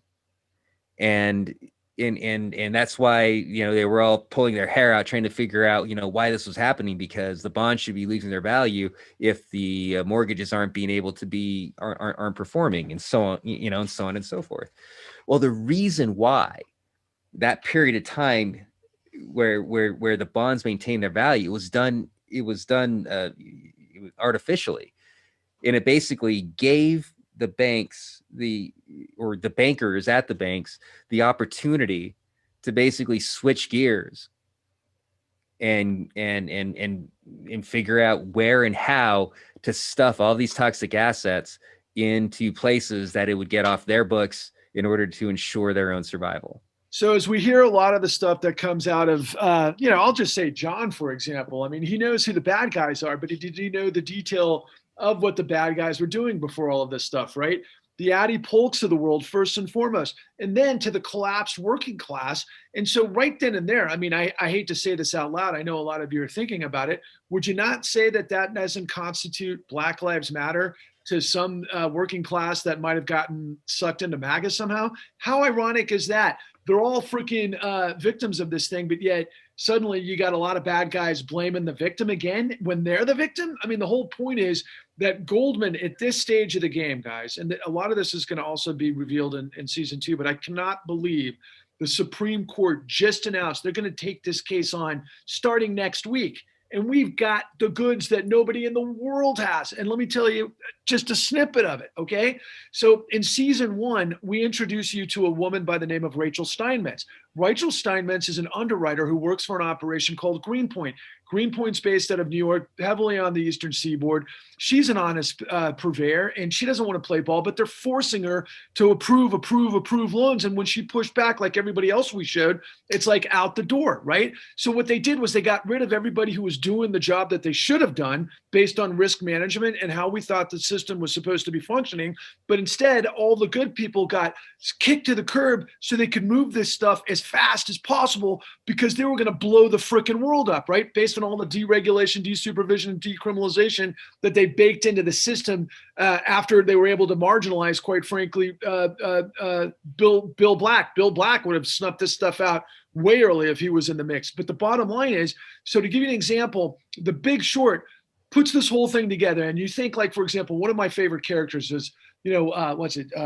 Speaker 20: And that's why, you know, they were all pulling their hair out trying to figure out, you know, why this was happening, because the bonds should be losing their value if the mortgages aren't being able to be aren't performing, and so on, you know, and so on and so forth. Well, the reason why that period of time where the bonds maintain their value was done artificially, and it basically gave the banks the bankers at the banks the opportunity to basically switch gears and figure out where and how to stuff all these toxic assets into places that it would get off their books in order to ensure their own survival.
Speaker 19: So as we hear a lot of the stuff that comes out of, you know, I'll just say John, for example. I mean, he knows who the bad guys are, but did he know the detail of what the bad guys were doing before all of this stuff, right? The Addie Polks of the world, first and foremost, and then to the collapsed working class. And so right then and there, I mean, I hate to say this out loud. I know a lot of you are thinking about it. Would you not say that doesn't constitute Black Lives Matter to some working class that might have gotten sucked into MAGA somehow? How ironic is that? They're all freaking victims of this thing, but yet suddenly you got a lot of bad guys blaming the victim again when they're the victim. I mean, the whole point is that Goldman at this stage of the game, guys, and a lot of this is going to also be revealed in season 2, but I cannot believe the Supreme Court just announced they're going to take this case on starting next week. And we've got the goods that nobody in the world has. And let me tell you just a snippet of it, okay? So in season 1, we introduce you to a woman by the name of Rachel Steinmetz. Rachel Steinmetz is an underwriter who works for an operation called Greenpoint. Greenpoint's based out of New York, heavily on the Eastern Seaboard. She's an honest purveyor, and she doesn't want to play ball, but they're forcing her to approve loans. And when she pushed back, like everybody else we showed, it's like out the door, right? So what they did was they got rid of everybody who was doing the job that they should have done based on risk management and how we thought the system was supposed to be functioning. But instead, all the good people got kicked to the curb so they could move this stuff as fast as possible because they were going to blow the frickin' world up, right? Based on all the deregulation, desupervision, and decriminalization that they baked into the system after they were able to marginalize, quite frankly, Bill Black. Bill Black would have snuffed this stuff out way early if he was in the mix. But the bottom line is, so to give you an example, The Big Short puts this whole thing together. And you think, like, for example, one of my favorite characters is, you know,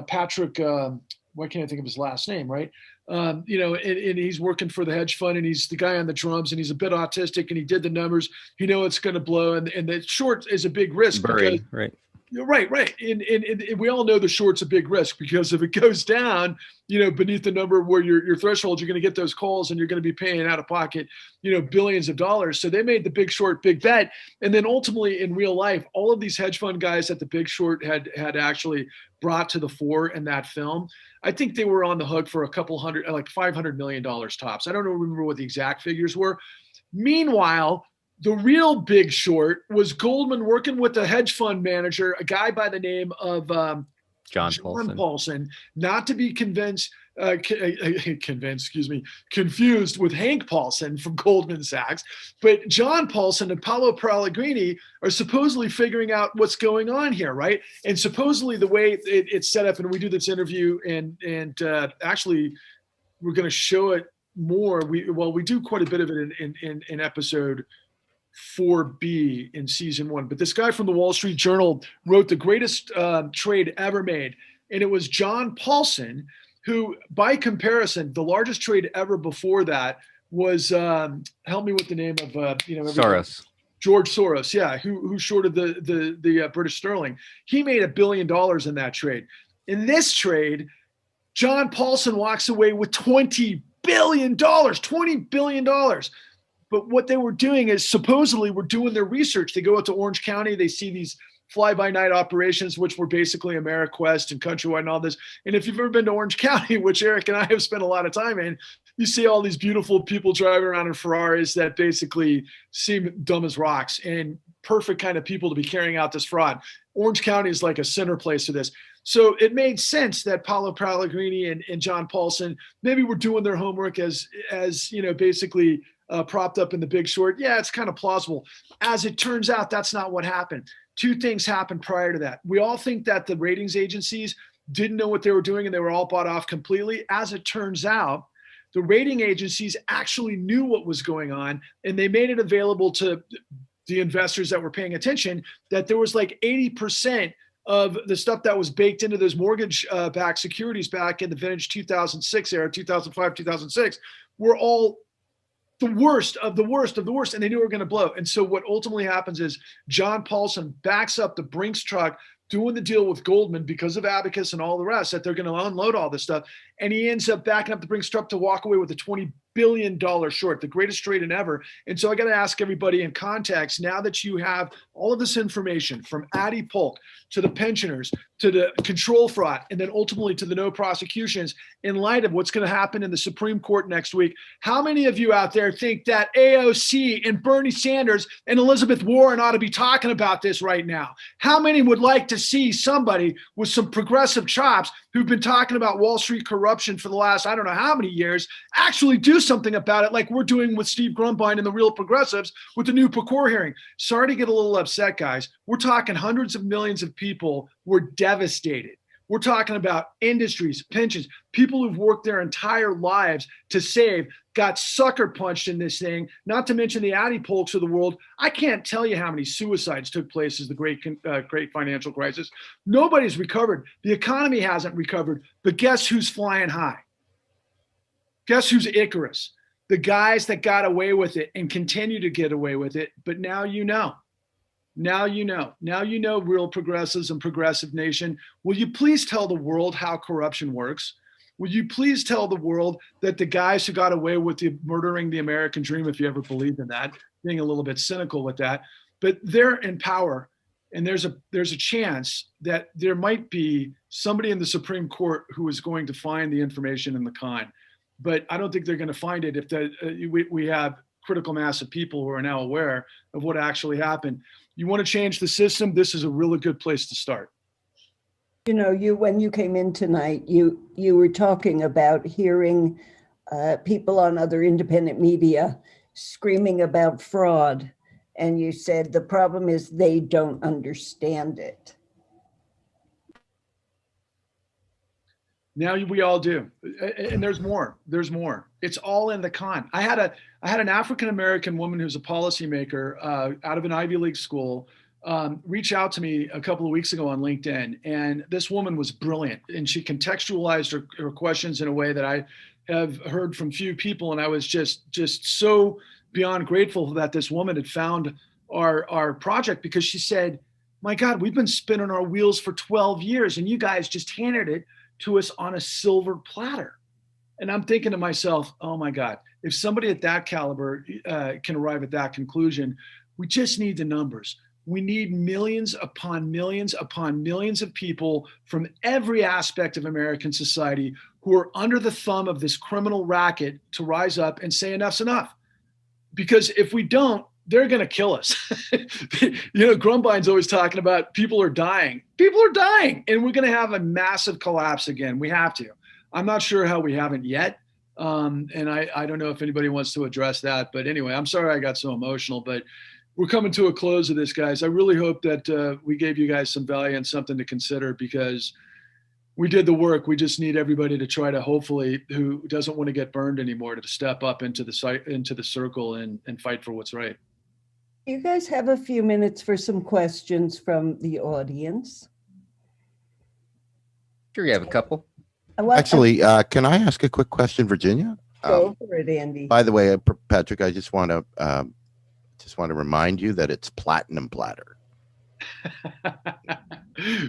Speaker 19: Patrick, why can't I think of his last name, right? You know, and he's working for the hedge fund, and he's the guy on the drums, and he's a bit autistic, and he did the numbers. You know it's going to blow, and the short is a big risk.
Speaker 20: Bury, right.
Speaker 19: Right. And we all know the short's a big risk because if it goes down, you know, beneath the number where your threshold, you're going to get those calls and you're going to be paying out of pocket, you know, billions of dollars. So they made The Big Short big bet. And then ultimately in real life, all of these hedge fund guys that The Big Short had actually brought to the fore in that film, I think they were on the hook for a couple hundred, like $500 million tops. I don't remember what the exact figures were. Meanwhile, the real Big Short was Goldman working with a hedge fund manager, a guy by the name of John Paulson, not to be convinced confused with Hank Paulson from Goldman Sachs. But John Paulson and Paolo Pellegrini are supposedly figuring out what's going on here, right? And supposedly the way it's set up, and we do this interview, and actually we're going to show it more. We do quite a bit of it in episode 4B in season 1. But this guy from the Wall Street Journal wrote the greatest trade ever made, and it was John Paulson, who, by comparison, the largest trade ever before that was help me with the name of
Speaker 20: Soros.
Speaker 19: George Soros, yeah, who shorted the British sterling. He made $1 billion in that trade. In this trade, John Paulson walks away with $20 billion. $20 billion. But what they were doing is supposedly were doing their research. They go out to Orange County. They see these fly-by-night operations, which were basically AmeriQuest and Countrywide and all this. And if you've ever been to Orange County, which Eric and I have spent a lot of time in, you see all these beautiful people driving around in Ferraris that basically seem dumb as rocks and perfect kind of people to be carrying out this fraud. Orange County is like a center place for this. So it made sense that Paolo Pellegrini and John Paulson maybe were doing their homework as basically propped up in The Big Short. Yeah, it's kind of plausible. As it turns out, that's not what happened. Two things happened prior to that. We all think that the ratings agencies didn't know what they were doing and they were all bought off completely. As it turns out, the rating agencies actually knew what was going on, and they made it available to the investors that were paying attention that there was like 80% of the stuff that was baked into those mortgage-backed securities back in the vintage 2006 era, 2005, 2006, were all the worst of the worst of the worst, and they knew it were going to blow. And so what ultimately happens is John Paulson backs up the Brinks truck doing the deal with Goldman because of Abacus and all the rest, that they're going to unload all this stuff. And he ends up backing up the Brinks truck to walk away with a $20 billion short, the greatest trade in ever. And so I got to ask everybody in context, now that you have all of this information from Addie Polk to the pensioners, to the control fraud, and then ultimately to the no prosecutions, in light of what's going to happen in the Supreme Court next week, how many of you out there think that AOC and Bernie Sanders and Elizabeth Warren ought to be talking about this right now? How many would like to see somebody with some progressive chops who've been talking about Wall Street corruption for the last, I don't know how many years, actually do something about it, like we're doing with Steve Grumbine and the Real Progressives with the new PCOR hearing? Sorry to get a little upset, guys. We're talking hundreds of millions of people were devastated. We're talking about industries, pensions, people who've worked their entire lives to save, got sucker punched in this thing, not to mention the Addie Polks of the world. I can't tell you how many suicides took place as the great financial crisis. Nobody's recovered. The economy hasn't recovered. But guess who's flying high? Guess who's Icarus? The guys that got away with it and continue to get away with it. But now you know. Now you know. Now you know, real progressives and progressive nation. Will you please tell the world how corruption works? Will you please tell the world that the guys who got away with murdering the American dream, if you ever believed in that, being a little bit cynical with that, but they're in power, and there's a chance that there might be somebody in the Supreme Court who is going to find the information in the con. But I don't think they're going to find it if we have critical mass of people who are now aware of what actually happened. You want to change the system? This is a really good place to start.
Speaker 1: You know, when you came in tonight, you were talking about hearing people on other independent media screaming about fraud. And you said the problem is they don't understand it.
Speaker 19: Now we all do. And there's more. There's more. It's all in the con. I had an African-American woman who's a policymaker out of an Ivy League school reach out to me a couple of weeks ago on LinkedIn. And this woman was brilliant. And she contextualized her questions in a way that I have heard from few people. And I was just so beyond grateful that this woman had found our project, because she said, my God, we've been spinning our wheels for 12 years and you guys just handed it to us on a silver platter. And I'm thinking to myself, oh my God, if somebody at that caliber can arrive at that conclusion, we just need the numbers. We need millions upon millions upon millions of people from every aspect of American society who are under the thumb of this criminal racket to rise up and say enough's enough. Because if we don't, they're going to kill us. Grumbine's always talking about people are dying. People are dying, and we're going to have a massive collapse again. We have to. I'm not sure how we haven't yet. And I don't know if anybody wants to address that, but anyway, I'm sorry I got so emotional, but we're coming to a close of this, guys. I really hope that we gave you guys some value and something to consider, because we did the work. We just need everybody to try to, hopefully, who doesn't want to get burned anymore, to step up into the circle and fight for what's right.
Speaker 1: You guys have a few minutes for some questions from the audience.
Speaker 20: Sure, you have a couple.
Speaker 3: Actually, can I ask a quick question, Virginia?
Speaker 1: Go for it, Andy.
Speaker 3: By the way, Patrick, I just want to remind you that it's platinum platter.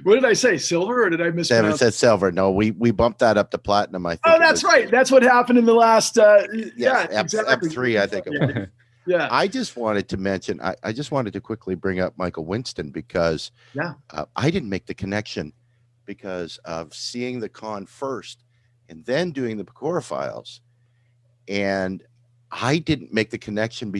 Speaker 19: What did I say? Silver, or did I mispronounce?
Speaker 3: It said silver. No, we bumped that up to platinum. I think.
Speaker 19: Oh, that's right. That's what happened in the last. Exactly.
Speaker 3: F3, I think. It was.
Speaker 19: Yeah.
Speaker 3: I just wanted to mention. I just wanted to quickly bring up Michael Winston, because I didn't make the connection because of seeing the con first and then doing the Pecora files, and I didn't make the connection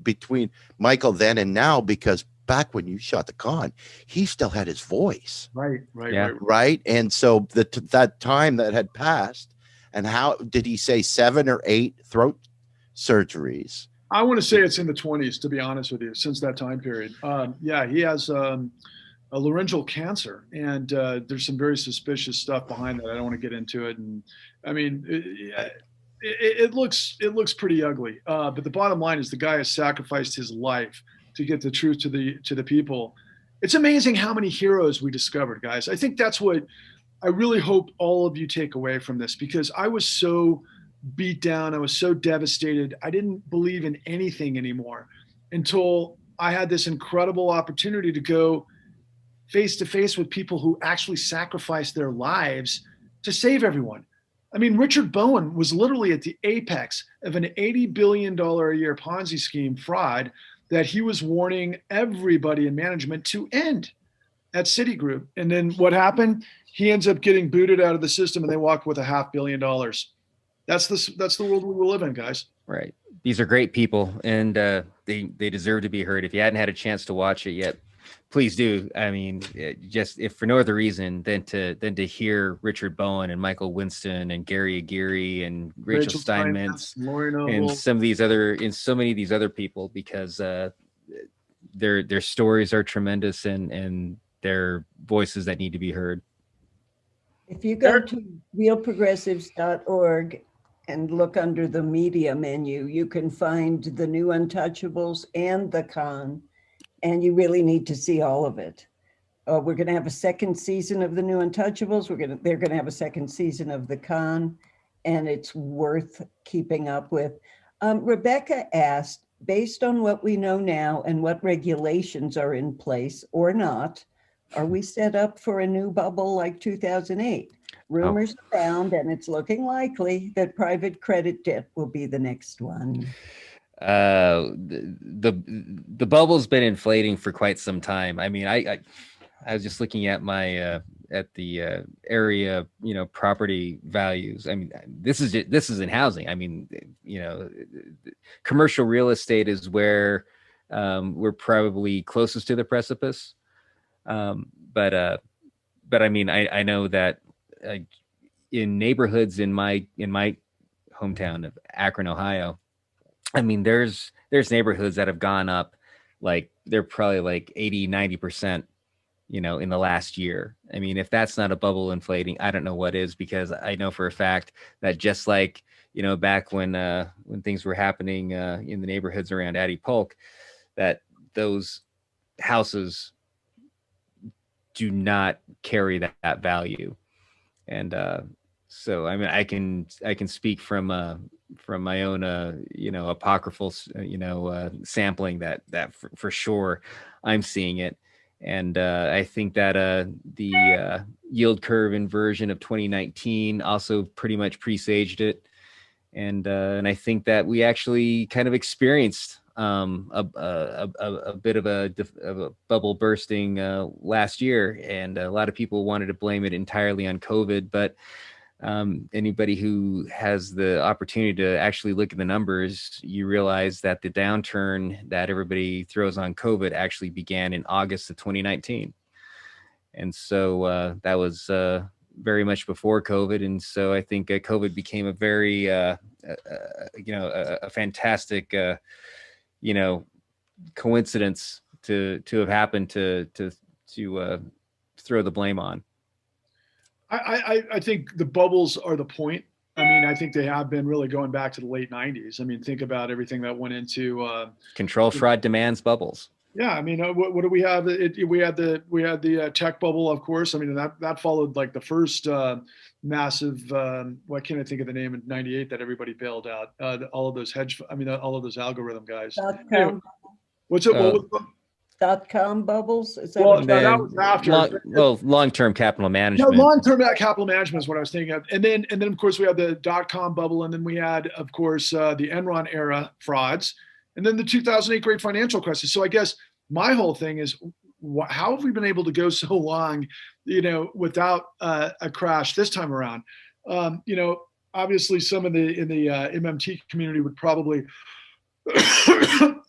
Speaker 3: between Michael then and now, because back when you shot the con, he still had his voice. Right. And so that time that had passed, and how did he say 7 or 8 throat surgeries?
Speaker 19: I want to say it's in the 20s, to be honest with you, since that time period. He has a laryngeal cancer, and there's some very suspicious stuff behind that. I don't want to get into it. And I mean, it looks pretty ugly. But the bottom line is the guy has sacrificed his life to get the truth to the people. It's amazing how many heroes we discovered, guys. I think that's what I really hope all of you take away from this, because I was so beat down. I was so devastated. I didn't believe in anything anymore until I had this incredible opportunity to go face to face with people who actually sacrificed their lives to save everyone. I mean, Richard Bowen was literally at the apex of an $80 billion a year Ponzi scheme fraud that he was warning everybody in management to end at Citigroup. And then what happened? He ends up getting booted out of the system, and they walk with $500 million. That's the world we live in, guys.
Speaker 20: Right. These are great people, and they deserve to be heard. If you hadn't had a chance to watch it yet, please do. I mean, just if for no other reason than to hear Richard Bowen and Michael Winston and Gary Aguirre and Rachel Steinmetz and so many of these other people, because their stories are tremendous, and their voices that need to be heard.
Speaker 1: If you go to realprogressives.org and look under the media menu, you can find the new Untouchables and the con, and you really need to see all of it. We're going to have a second season of the new Untouchables. They're going to have a second season of the con, and it's worth keeping up with. Rebecca asked, based on what we know now and what regulations are in place or not, are we set up for a new bubble like 2008? Rumors abound, and it's looking likely that private credit debt will be the next one.
Speaker 20: The bubble's been inflating for quite some time. I mean, I was just looking at my at the area, property values. I mean, this is in housing. I mean, commercial real estate is where we're probably closest to the precipice. But I mean, I know that in neighborhoods in my hometown of Akron, Ohio, I mean, there's neighborhoods that have gone up, like they're probably like 80-90%, in the last year. I mean, if that's not a bubble inflating, I don't know what is, because I know for a fact that just like, back when things were happening in the neighborhoods around Addie Polk, that those houses do not carry that value. And so, I mean, I can speak from my own, apocryphal, sampling that for sure I'm seeing it. And I think that the yield curve inversion of 2019 also pretty much presaged it. And I think that we actually kind of experienced a bit of a bubble bursting last year, and a lot of people wanted to blame it entirely on COVID. But anybody who has the opportunity to actually look at the numbers, you realize that the downturn that everybody throws on COVID actually began in August of 2019. And so that was very much before COVID. And so I think COVID became a very, a fantastic, coincidence to have happened to throw the blame on.
Speaker 19: I think the bubbles are the point. I mean, I think they have been really going back to the late 90s. I mean, think about everything that went into
Speaker 20: control, fraud, demands, bubbles.
Speaker 19: Yeah, I mean, what do we have? We had the tech bubble, of course. I mean, that followed like the first massive. What can't I think of the name in '98 that everybody bailed out? All of those all of those algorithm guys. Anyway, what's it? What was
Speaker 1: .com bubbles? Is that
Speaker 19: well, no, that was after.
Speaker 20: Long-term capital management.
Speaker 19: No, long-term capital management is what I was thinking of. And then of course we had the .com bubble, and then we had, of course, the Enron era frauds, and then the 2008 great financial crisis. So I guess my whole thing is, how have we been able to go so long, without a crash this time around? Obviously some in the MMT community would probably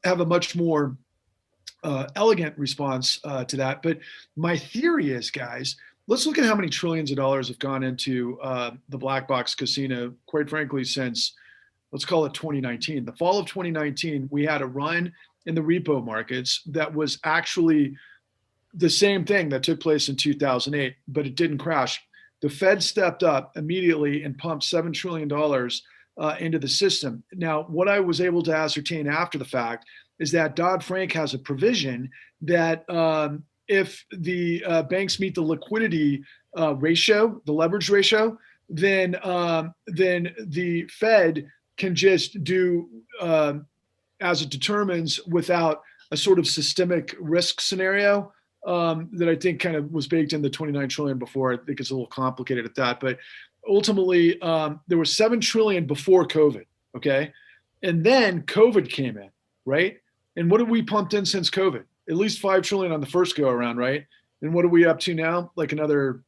Speaker 19: have a much more elegant response to that. But my theory is, guys, let's look at how many trillions of dollars have gone into the black box casino, quite frankly, since, let's call it 2019. The fall of 2019, we had a run in the repo markets that was actually the same thing that took place in 2008, but it didn't crash. The Fed stepped up immediately and pumped $7 trillion into the system. Now, what I was able to ascertain after the fact is that Dodd-Frank has a provision that if the banks meet the liquidity ratio, the leverage ratio, then the Fed can just do as it determines without a sort of systemic risk scenario that I think kind of was baked in the 29 trillion before. I think it's a little complicated at that, but ultimately there was 7 trillion before COVID. Okay. And then COVID came in, right? And what have we pumped in since COVID? At least 5 trillion on the first go around, right? And what are we up to now? Like another,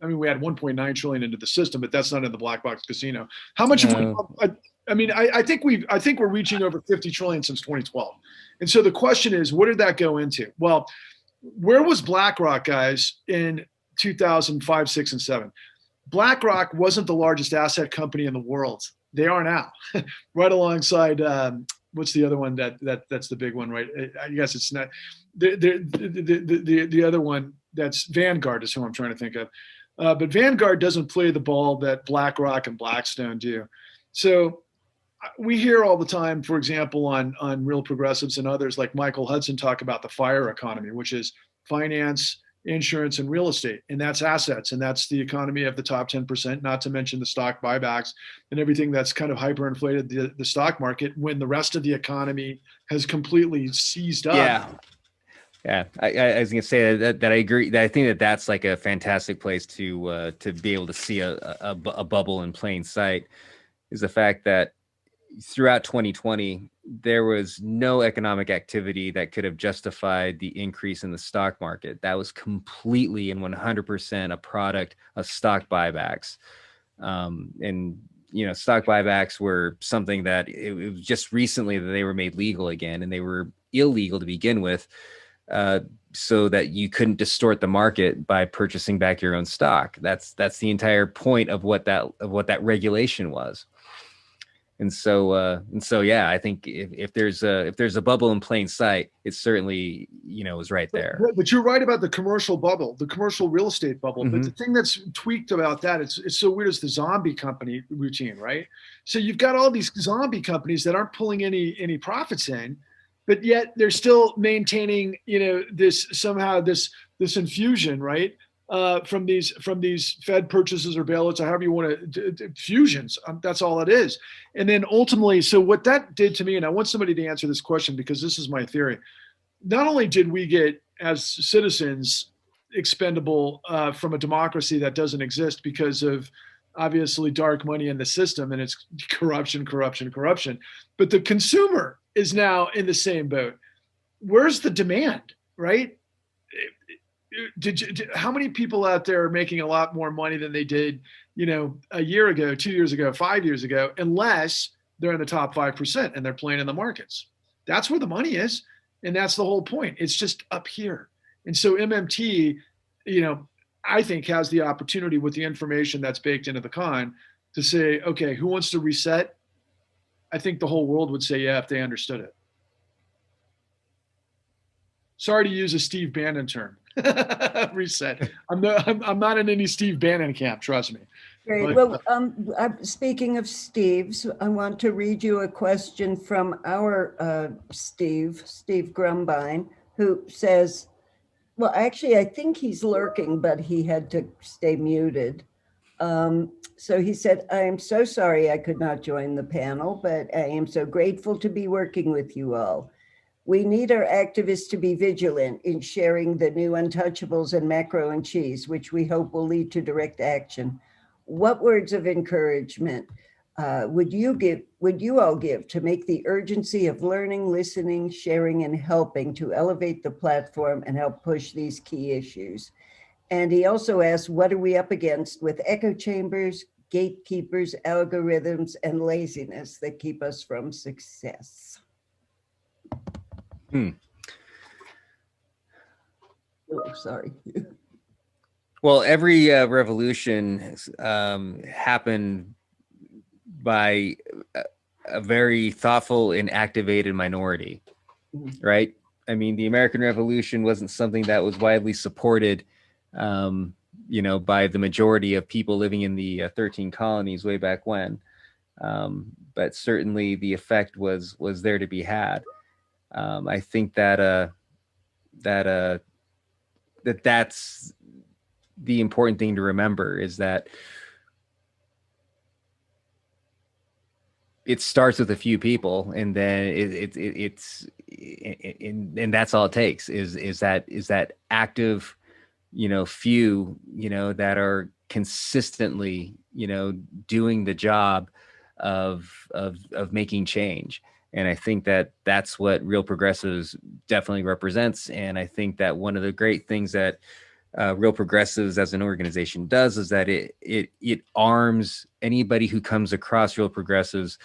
Speaker 19: we had 1.9 trillion into the system, but that's not in the black box casino. How much have we pumped? I think we're reaching over 50 trillion since 2012. And so the question is, what did that go into? Well, where was BlackRock, guys, in 2005, 6, and 7? BlackRock wasn't the largest asset company in the world. They are now, right alongside what's the other one that's the big one, right? I guess it's not the other one that's Vanguard is who I'm trying to think of. But Vanguard doesn't play the ball that BlackRock and Blackstone do. So we hear all the time, for example, on Real Progressives and others like Michael Hudson talk about the FIRE economy, which is finance, insurance, and real estate. And that's assets. And that's the economy of the top 10%, not to mention the stock buybacks and everything that's kind of hyperinflated the stock market when the rest of the economy has completely seized up.
Speaker 20: Yeah. I was going to say that I agree. That I think that's like a fantastic place to be able to see a bubble in plain sight, is the fact that throughout 2020, there was no economic activity that could have justified the increase in the stock market. That was completely and 100% a product of stock buybacks. And, stock buybacks were something that it was just recently that they were made legal again, and they were illegal to begin with, so that you couldn't distort the market by purchasing back your own stock. That's the entire point of what that regulation was. And so, yeah, I think if there's a bubble in plain sight, it certainly, is right there.
Speaker 19: But you're right about the commercial bubble, the commercial real estate bubble. Mm-hmm. But the thing that's tweaked about that, it's so weird, is the zombie company routine, right? So you've got all these zombie companies that aren't pulling any profits in, but yet they're still maintaining, this infusion, right? From these Fed purchases or bailouts, or however you want to, fusions. That's all it is. And then ultimately, so what that did to me, and I want somebody to answer this question because this is my theory. Not only did we get, as citizens, expendable from a democracy that doesn't exist because of obviously dark money in the system and it's corruption, but the consumer is now in the same boat. Where's the demand, right? How many people out there are making a lot more money than they did, a year ago, 2 years ago, 5 years ago, unless they're in the top 5% and they're playing in the markets? That's where the money is. And that's the whole point. It's just up here. And so MMT, I think, has the opportunity with the information that's baked into the con to say, okay, who wants to reset? I think the whole world would say, yeah, if they understood it. Sorry to use a Steve Bannon term, reset. I'm not in any Steve Bannon camp, trust me.
Speaker 1: Great.
Speaker 19: But,
Speaker 1: Well, speaking of Steve's, I want to read you a question from our Steve Grumbine, who says, well, actually, I think he's lurking, but he had to stay muted. So he said, I am so sorry I could not join the panel, but I am so grateful to be working with you all. We need our activists to be vigilant in sharing the new Untouchables and Macro and Cheese, which we hope will lead to direct action. What words of encouragement would you all give to make the urgency of learning, listening, sharing, and helping to elevate the platform and help push these key issues? And he also asked, what are we up against with echo chambers, gatekeepers, algorithms, and laziness that keep us from success? Oh, sorry.
Speaker 20: Well, every revolution happened by a very thoughtful and activated minority, right? I mean, the American Revolution wasn't something that was widely supported, you know, by the majority of people living in the 13 colonies way back when. But certainly the effect was there to be had. I think that that's the important thing to remember, is that it starts with a few people, and then and that's all it takes is that active, you know, few, you know, that are consistently, you know, doing the job of making change. And I think that that's what Real Progressives definitely represents. And I think that one of the great things that Real Progressives as an organization does is that it arms anybody who comes across Real Progressives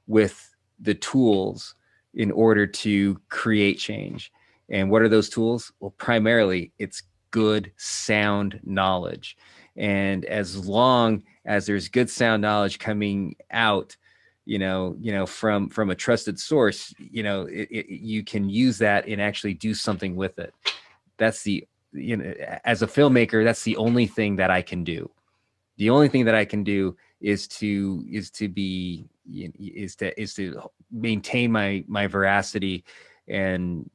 Speaker 20: with the tools in order to create change. And what are those tools? Well, primarily it's good, sound knowledge. And as long as there's good, sound knowledge coming out, you know, from a trusted source, you know, you can use that and actually do something with it. That's you know, as a filmmaker, that's the only thing that I can do. The only thing that I can do is to maintain my veracity and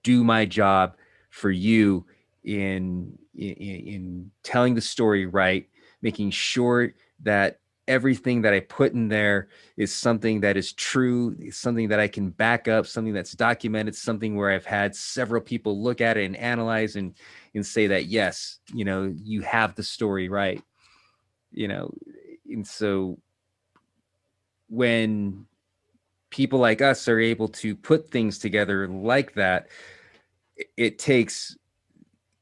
Speaker 20: do my job for you in telling the story right, making sure that everything that I put in there is something that is true, something that I can back up, something that's documented, something where I've had several people look at it and analyze and say that, yes, you know, you have the story right, you know. And so when people like us are able to put things together like that, it takes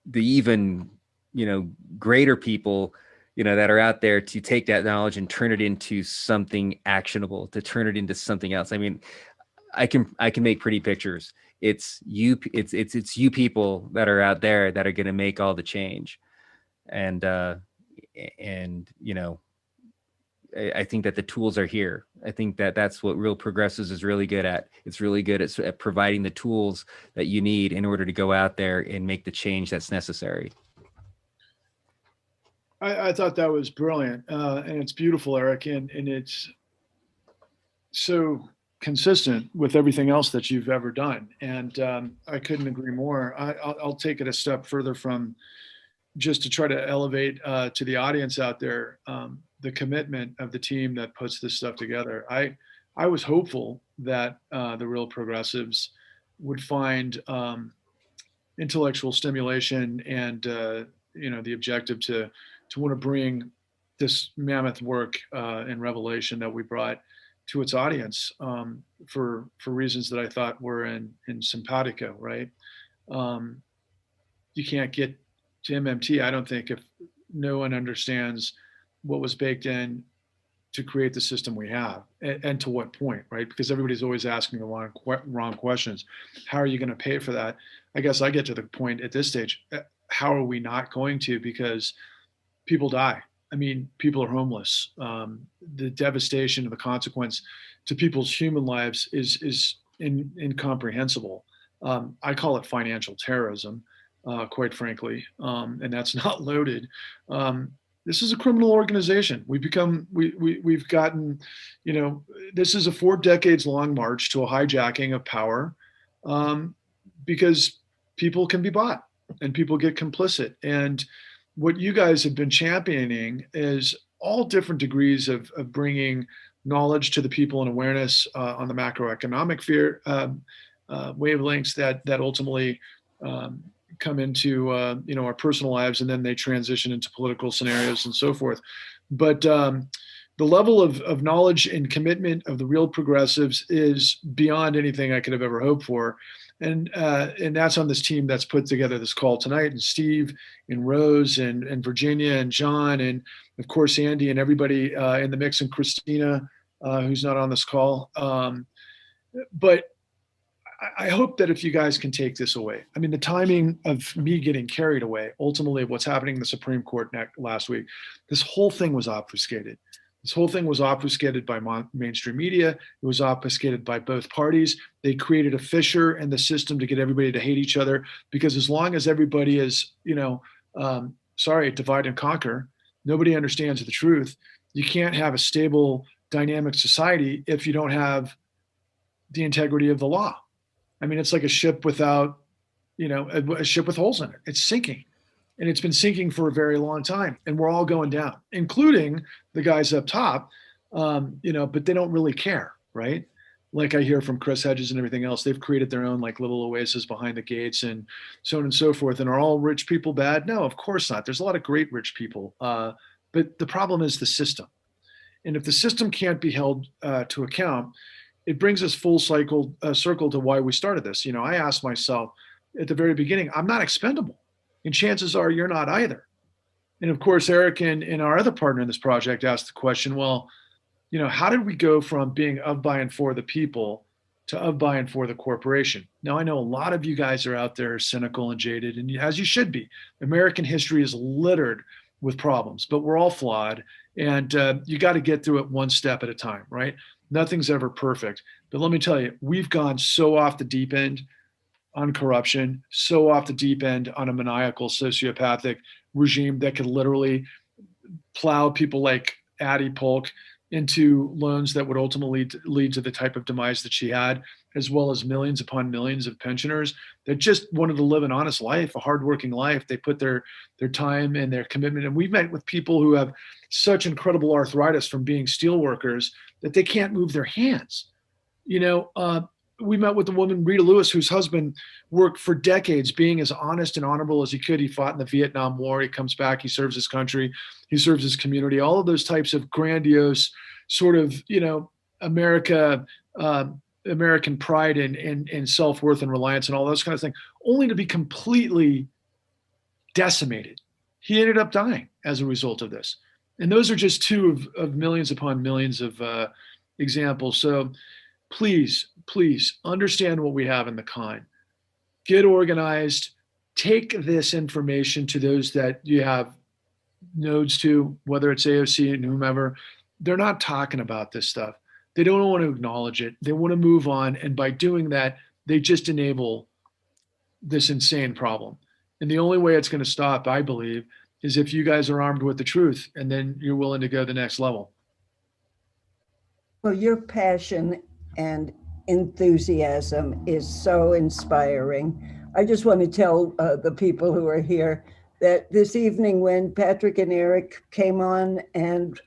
Speaker 20: the even, you know, greater people, you know, that are out there to take that knowledge and turn it into something actionable, to turn it into something else. I mean, I can make pretty pictures. It's you people that are out there that are going to make all the change. And you know, I think that the tools are here. I think that that's what Real Progressives is really good at. It's really good at providing the tools that you need in order to go out there and make the change that's necessary.
Speaker 19: I thought that was brilliant, and it's beautiful, Eric, and it's so consistent with everything else that you've ever done. And I couldn't agree more. I'll take it a step further from just to try to elevate to the audience out there the commitment of the team that puts this stuff together. I was hopeful that the Real Progressives would find intellectual stimulation and you know, the objective to want to bring this mammoth work and revelation that we brought to its audience for reasons that I thought were in simpatico, right? You can't get to MMT, I don't think, if no one understands what was baked in to create the system we have, and to what point, right? Because everybody's always asking the wrong questions. How are you going to pay for that? I guess I get to the point at this stage, how are we not going to? Because people die. I mean, people are homeless. The devastation and the consequence to people's human lives is incomprehensible. I call it financial terrorism, quite frankly, and that's not loaded. This is a criminal organization. We've gotten, this is a 4 decades long march to a hijacking of power, because people can be bought and people get complicit. And what you guys have been championing is all different degrees of bringing knowledge to the people and awareness on the macroeconomic wavelengths that ultimately come into our personal lives, and then they transition into political scenarios and so forth. But the level of knowledge and commitment of the real progressives is beyond anything I could have ever hoped for. And that's on this team that's put together this call tonight, and Steve and Rose and Virginia and John, and of course Andy and everybody in the mix, and Christina, who's not on this call. But I hope that if you guys can take this away, I mean, the timing of me getting carried away, ultimately what's happening in the Supreme Court last week, this whole thing was obfuscated. This whole thing was obfuscated by mainstream media. It was obfuscated by both parties. They created a fissure in the system to get everybody to hate each other, because as long as everybody is, divide and conquer, nobody understands the truth. You can't have a stable, dynamic society if you don't have the integrity of the law. I mean, it's like a ship without, a ship with holes in it. It's sinking. And it's been sinking for a very long time. And we're all going down, including the guys up top, but they don't really care, right? Like I hear from Chris Hedges and everything else, they've created their own like little oasis behind the gates and so on and so forth. And are all rich people bad? No, of course not. There's a lot of great rich people. But the problem is the system. And if the system can't be held to account, it brings us full circle to why we started this. I asked myself at the very beginning, I'm not expendable. And chances are you're not either. And of course, Eric and our other partner in this project asked the question, well, how did we go from being of, by, and for the people to of, by, and for the corporation? Now, I know a lot of you guys are out there cynical and jaded, and as you should be. American history is littered with problems, but we're all flawed, and you got to get through it one step at a time, right? Nothing's ever perfect. But let me tell you, we've gone so off the deep end on corruption, so off the deep end on a maniacal, sociopathic regime that could literally plow people like Addie Polk into loans that would ultimately lead to the type of demise that she had, as well as millions upon millions of pensioners that just wanted to live an honest life, a hardworking life. They put their time and their commitment. And we've met with people who have such incredible arthritis from being steel workers that they can't move their hands. We met with the woman, Rita Lewis, whose husband worked for decades being as honest and honorable as he could. He fought in the Vietnam War. He comes back. He serves his country. He serves his community. All of those types of grandiose sort of, American pride and self-worth and reliance and all those kind of things, only to be completely decimated. He ended up dying as a result of this. And those are just two of millions upon millions of examples. So please understand what we have in the kind. Get organized. Take this information to those that you have nodes to, whether it's AOC and whomever. They're not talking about this stuff. They don't want to acknowledge it. They want to move on. And by doing that, they just enable this insane problem. And the only way it's going to stop, I believe, is if you guys are armed with the truth, and then you're willing to go the next level.
Speaker 1: Well, your passion and enthusiasm is so inspiring. I just want to tell the people who are here that this evening when Patrick and Eric came on and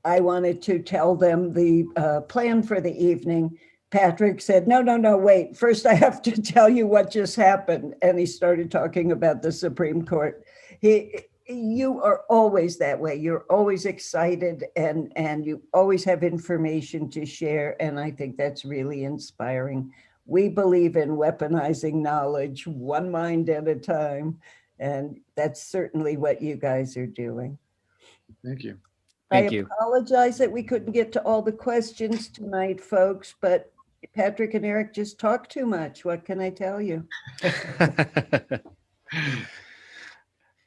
Speaker 1: I wanted to tell them the plan for the evening, Patrick said, no, wait. First, I have to tell you what just happened. And he started talking about the Supreme Court. You are always that way. You're always excited and you always have information to share. And I think that's really inspiring. We believe in weaponizing knowledge, one mind at a time. And that's certainly what you guys are doing.
Speaker 19: Thank you.
Speaker 20: Thank you.
Speaker 1: Apologize that we couldn't get to all the questions tonight, folks, but Patrick and Eric just talk too much. What can I tell you?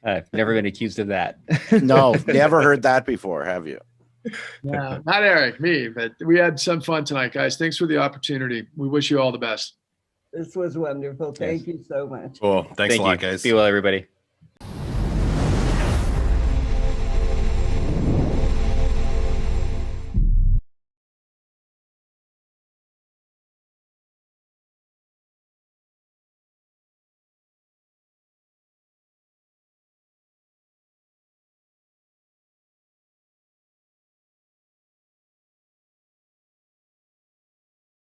Speaker 20: I've never been accused of that.
Speaker 3: No, never heard that before, have you?
Speaker 19: No, not Eric, me, but we had some fun tonight, guys. Thanks for the opportunity. We wish you all the best.
Speaker 1: This was wonderful. Thank you so much.
Speaker 2: Cool. Thanks a lot, guys.
Speaker 20: Be well, everybody.